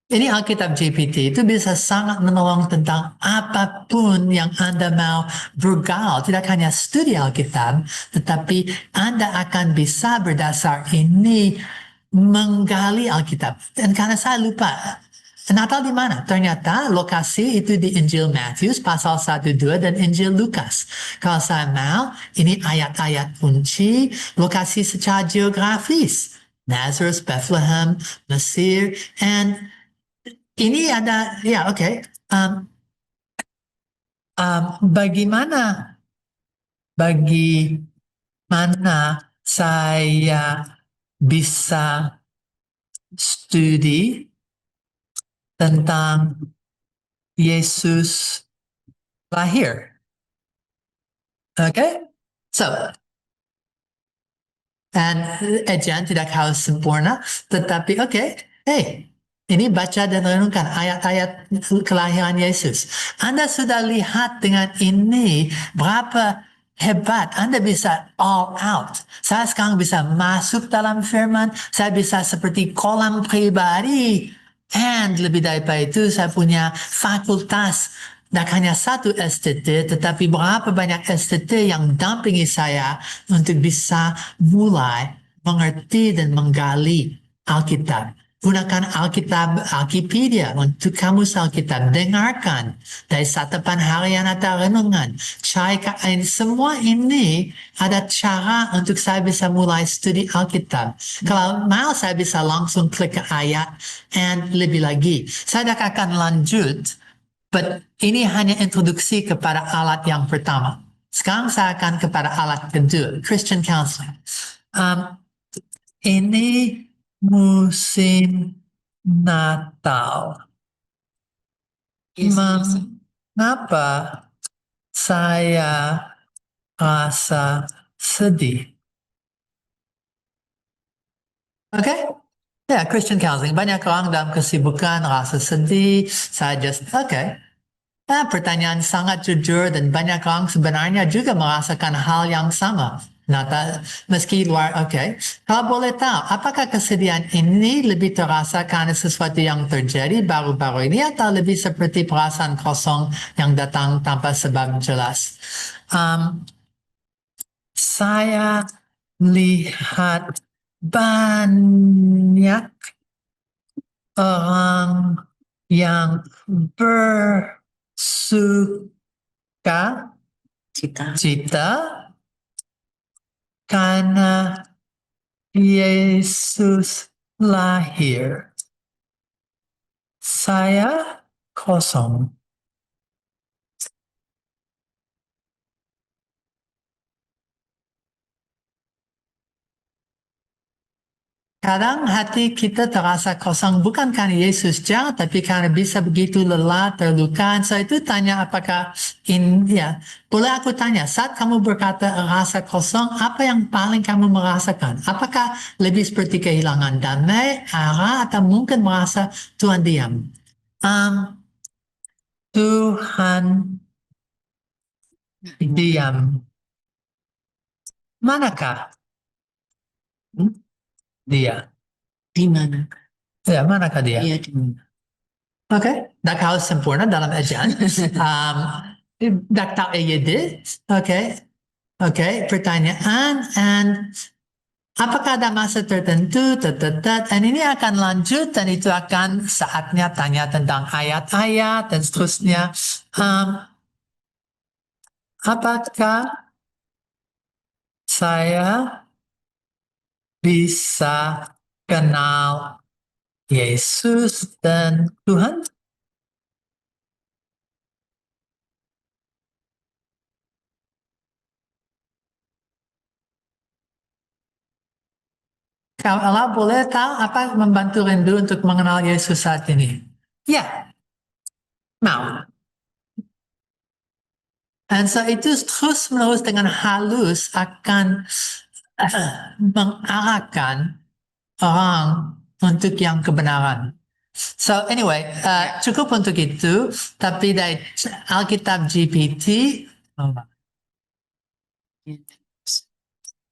Ini Alkitab GPT itu bisa sangat menolong tentang apapun yang Anda mau bergaul. Tidak hanya studi Alkitab, tetapi Anda akan bisa berdasar ini menggali Alkitab. Dan karena saya lupa, Natal di mana? Ternyata lokasi itu di Injil Matius pasal 1-2 dan Injil Lukas. Kalau saya mau, ini ayat-ayat kunci, lokasi secara geografis. Nazareth, Bethlehem, Mesir, and ini ada, ya oke. Bagaimana saya bisa studi tentang Yesus lahir? Oke, so, dan ejaan tidak harus sempurna, tetapi oke, hey, ini baca dan renungkan ayat-ayat kelahiran Yesus. Anda sudah lihat dengan ini berapa hebat Anda bisa all out. Saya sekarang bisa masuk dalam firman, saya bisa seperti kolam pribadi. And lebih daripada itu, saya punya fakultas. Dan hanya satu STT, tetapi berapa banyak STT yang dampingi saya untuk bisa mulai mengerti dan menggali Alkitab. Gunakan Alkitab, Alkipedia untuk kamus Alkitab. Dengarkan dari satapan harian atau renungan. Semua ini ada cara untuk saya bisa mulai studi Alkitab. Kalau mau saya bisa langsung klik ke ayat and lebih lagi. Saya akan lanjut, but ini hanya introduksi kepada alat yang pertama. Sekarang saya akan kepada alat kedua, Christian Counseling. Ini musim Natal. Mengapa saya rasa sedih? Oke? Ya, Christian Counseling. Banyak orang dalam kesibukan rasa sedih. Saya oke. Pertanyaan sangat jujur dan banyak orang sebenarnya juga merasakan hal yang sama. Meski luar, oke. Kalau boleh tahu, apakah kesedihan ini lebih terasa karena sesuatu yang terjadi baru-baru ini atau lebih seperti perasaan kosong yang datang tanpa sebab jelas? Saya lihat banyak orang yang bersuka cita karena Yesus lahir. Saya kosong. Kadang hati kita terasa kosong bukan karena Yesus jauh, tapi karena bisa begitu lelah, terluka. So itu tanya apakah boleh aku tanya, saat kamu berkata rasa kosong, apa yang paling kamu merasakan? Apakah lebih seperti kehilangan damai, arah, atau mungkin merasa Tuhan diam? Tuhan diam. Manakah dia? Di mana? Ya, manakah dia? Iya, di mana? Oke, tak harus sempurna dalam ejaan. Tak tahu EYD. Oke, pertanyaan. And apakah ada masa tertentu? Dan ini akan lanjut dan itu akan saatnya tanya tentang ayat-ayat dan seterusnya. Apakah saya bisa kenal Yesus dan Tuhan? Kalau Allah boleh tahu apa membantu rindu untuk mengenal Yesus saat ini? Ya, mau. Dan so itu terus menerus dengan halus akan mengarahkan orang untuk yang kebenaran. So anyway, cukup untuk itu. Tapi dari Alkitab GPT,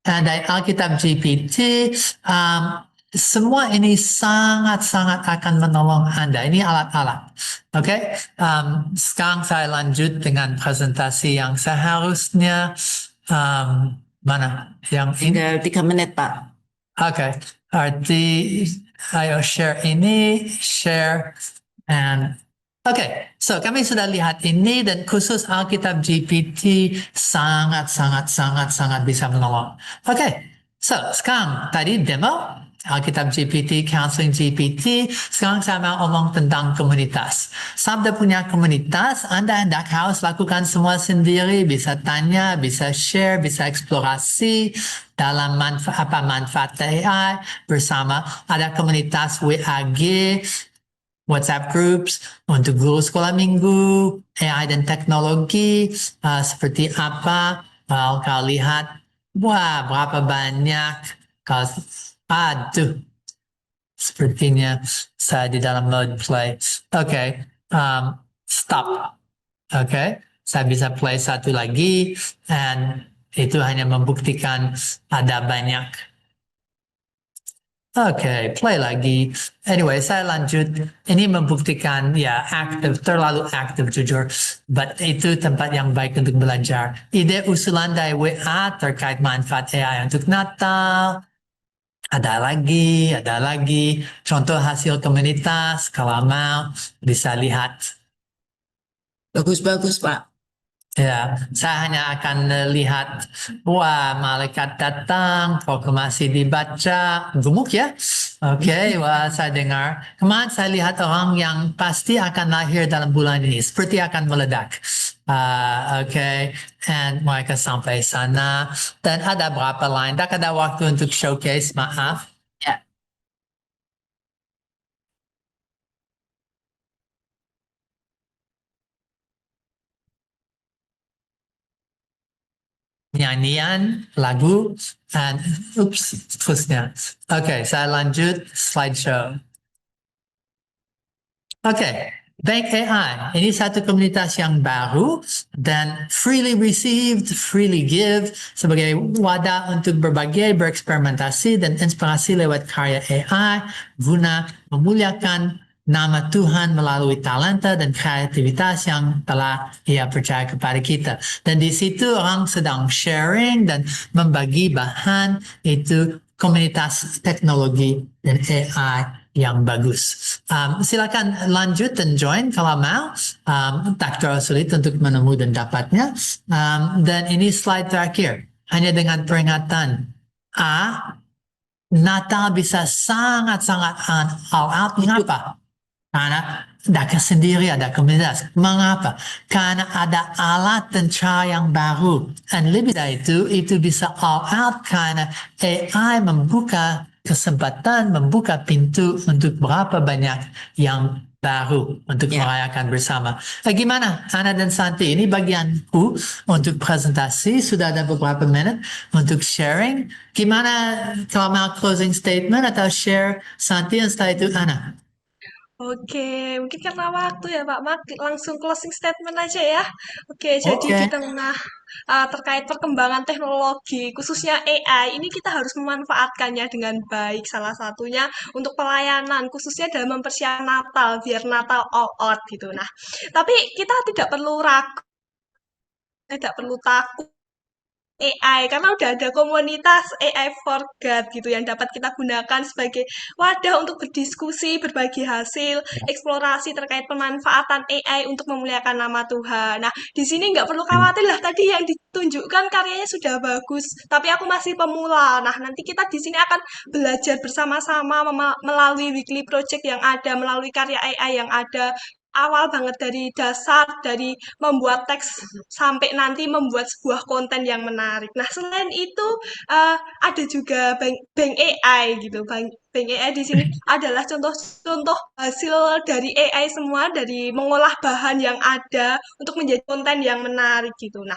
dari Alkitab GPT, semua ini sangat-sangat akan menolong Anda. Ini alat-alat. Oke, sekarang saya lanjut dengan presentasi yang seharusnya mana? Yang ini? Tinggal 3 menit, Pak. Oke, arti ayo share ini, share, and so kami sudah lihat ini dan khusus Alkitab GPT sangat bisa menolong. So sekarang tadi demo Alkitab GPT, Counseling GPT. Sekarang saya mau ngomong tentang komunitas. Sabda punya komunitas, Anda hendak harus lakukan semua sendiri, bisa tanya, bisa share, bisa eksplorasi dalam manfaat AI bersama. Ada komunitas WAG, WhatsApp groups untuk guru sekolah minggu, AI dan teknologi, seperti apa. Kalau lihat, wah berapa banyak. Aduh, sepertinya saya di dalam mode play. Stop. Saya bisa play satu lagi, and itu hanya membuktikan ada banyak. Play lagi. Anyway, saya lanjut. Ini membuktikan terlalu aktif jujur. But itu tempat yang baik untuk belajar. Ide usulan dari WA terkait manfaat AI untuk Natal. Ada lagi. Contoh hasil komunitas, kalau mau bisa lihat. Bagus, Pak. Ya, saya hanya akan lihat, wah malaikat datang, proklamasi dibaca, gemuk ya. Wah saya dengar. Kemarin saya lihat orang yang pasti akan lahir dalam bulan ini, seperti akan meledak. And mereka sampai sana. Dan ada berapa lain, tak ada waktu untuk showcase, maaf. Nyanyian, lagu, dan seterusnya. Saya lanjut slideshow. Bank AI, ini satu komunitas yang baru dan freely received, freely give sebagai wadah untuk bereksperimentasi dan inspirasi lewat karya AI guna memuliakan nama Tuhan melalui talenta dan kreativitas yang telah Ia percaya kepada kita. Dan di situ orang sedang sharing dan membagi bahan, itu komunitas teknologi dan AI yang bagus. Silakan lanjut dan join kalau mau. Tak terlalu sulit untuk menemu dan dapatnya. Dan ini slide terakhir. Hanya dengan peringatan. Natal bisa sangat-sangat all out. Mengapa? Karena ada sendiri, ada komunitas. Mengapa? Karena ada alat dan cara yang baru. Dan lebih dari itu bisa all out karena AI membuka kesempatan, membuka pintu untuk berapa banyak yang baru untuk merayakan bersama. Gimana Ana dan Santi? Ini bagianku untuk presentasi. Sudah ada beberapa menit untuk sharing. Gimana kalau mau closing statement atau share Santi dan setelah itu Ana? Oke, mungkin karena waktu ya Pak Mak, langsung closing statement aja ya. Oke, jadi di tengah terkait perkembangan teknologi, khususnya AI, ini kita harus memanfaatkannya dengan baik. Salah satunya untuk pelayanan, khususnya dalam mempersiapkan Natal, biar Natal all out gitu. Nah, tapi kita tidak perlu ragu, tidak perlu takut AI karena udah ada komunitas AI for God gitu yang dapat kita gunakan sebagai wadah untuk berdiskusi, berbagi hasil, eksplorasi terkait pemanfaatan AI untuk memuliakan nama Tuhan. Nah, di sini nggak perlu khawatir lah tadi yang ditunjukkan karyanya sudah bagus, tapi aku masih pemula. Nah, nanti kita di sini akan belajar bersama-sama melalui weekly project yang ada, melalui karya AI yang ada, awal banget dari dasar, dari membuat teks sampai nanti membuat sebuah konten yang menarik. Nah, selain itu ada juga Bank AI gitu. Bank AI di sini adalah contoh-contoh hasil dari AI semua, dari mengolah bahan yang ada untuk menjadi konten yang menarik gitu. Nah,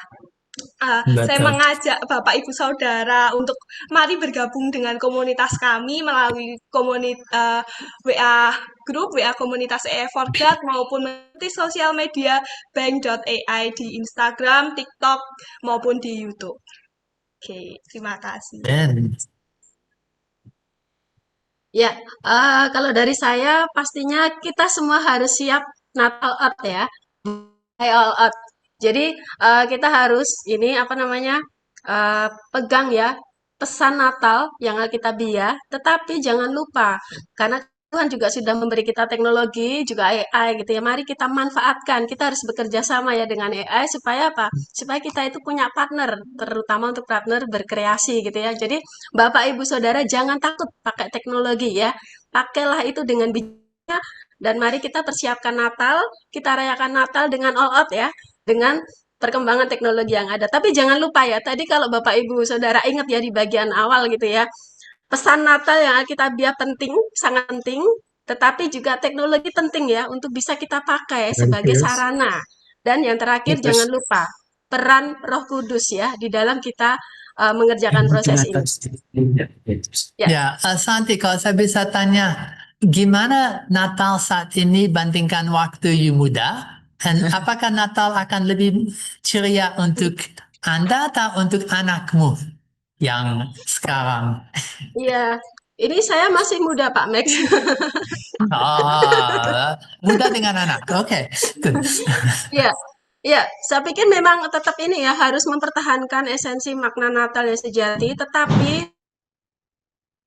saya mengajak Bapak Ibu Saudara untuk mari bergabung dengan komunitas kami melalui WA grup, WA komunitas AI for God maupun di sosial media bank.ai di Instagram, TikTok maupun di YouTube. Oke, terima kasih. Ya, kalau dari saya pastinya kita semua harus siap Natal out ya, all out. Jadi kita harus pegang ya pesan Natal yang Alkitabiah, tetapi jangan lupa karena Tuhan juga sudah memberi kita teknologi juga AI gitu ya. Mari kita manfaatkan. Kita harus bekerja sama ya dengan AI supaya apa? Supaya kita itu punya partner, terutama untuk partner berkreasi gitu ya. Jadi Bapak Ibu Saudara jangan takut pakai teknologi ya. Pakailah itu dengan bijak dan mari kita persiapkan Natal, kita rayakan Natal dengan all out ya, dengan perkembangan teknologi yang ada. Tapi jangan lupa ya, tadi kalau Bapak Ibu Saudara ingat ya di bagian awal gitu ya, pesan Natal yang Alkitabiah penting, sangat penting, tetapi juga teknologi penting ya untuk bisa kita pakai sebagai sarana. Dan yang terakhir jangan lupa peran Roh Kudus ya di dalam kita mengerjakan proses ini. Ya, Santi, kalau saya bisa tanya, gimana Natal saat ini bandingkan waktu you muda? Dan apakah Natal akan lebih ceria untuk Anda atau untuk anakmu yang sekarang? Iya, ini saya masih muda Pak Max. Muda dengan anak, oke. Iya, iya, saya pikir memang tetap ini ya harus mempertahankan esensi makna Natal yang sejati, tetapi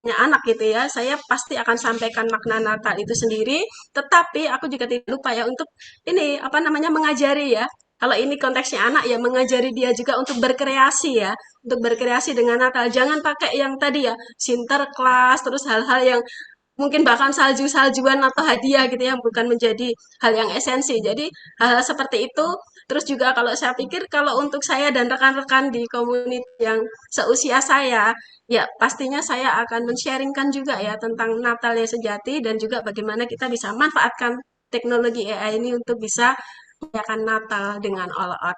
anak gitu ya, saya pasti akan sampaikan makna Natal itu sendiri, tetapi aku juga tidak lupa ya untuk ini mengajari ya. Kalau ini konteksnya anak ya mengajari dia juga untuk berkreasi ya, untuk berkreasi dengan Natal. Jangan pakai yang tadi ya, Sinterklas terus hal-hal yang mungkin bahkan salju-saljuan atau hadiah gitu ya, bukan menjadi hal yang esensi. Jadi hal-hal seperti itu. Terus juga kalau saya pikir kalau untuk saya dan rekan-rekan di komunitas yang seusia saya, ya pastinya saya akan men-sharingkan juga ya tentang Natal yang sejati dan juga bagaimana kita bisa manfaatkan teknologi AI ini untuk bisa merayakan Natal dengan all out.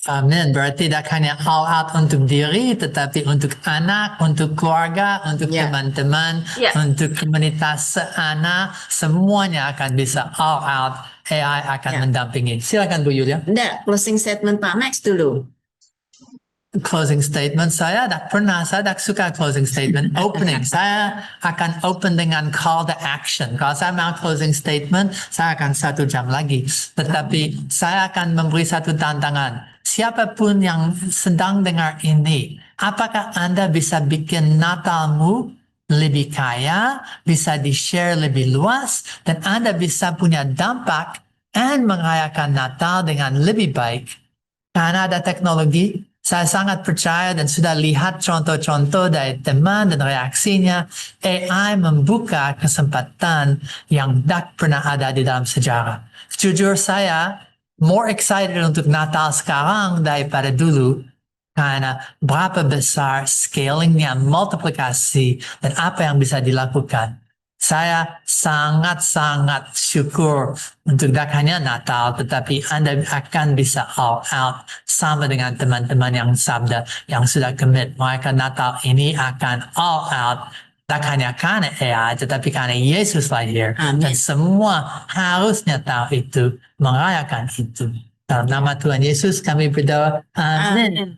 Amin. Berarti tidak hanya all out untuk diri, tetapi untuk anak, untuk keluarga, untuk teman-teman, untuk komunitas anak, semuanya akan bisa all out. AI akan mendampingi. Silakan Bu Yulia. Enggak, closing statement Pak Max dulu. Closing statement saya tak pernah, saya tak suka closing statement. Opening, saya akan open dengan call to action. Kalau saya mau closing statement, saya akan 1 jam lagi. Tetapi saya akan memberi satu tantangan. Siapapun yang sedang dengar ini, apakah Anda bisa bikin Natalmu lebih kaya, bisa di-share lebih luas, dan Anda bisa punya dampak dan merayakan Natal dengan lebih baik. Karena ada teknologi, saya sangat percaya dan sudah lihat contoh-contoh dari teman dan reaksinya, AI membuka kesempatan yang tak pernah ada di dalam sejarah. Jujur saya more excited untuk Natal sekarang daripada dulu, karena berapa besar scalingnya, multiplikasi, dan apa yang bisa dilakukan. Saya sangat-sangat syukur untuk tak hanya Natal, tetapi Anda akan bisa all out sama dengan teman-teman yang sabda, yang sudah commit. Mereka Natal ini akan all out, tak hanya karena AI, tetapi karena Yesus lahir. Amin. Dan semua harusnya tahu itu, merayakan itu. Dalam nama Tuhan Yesus kami berdoa. Amin. Amin.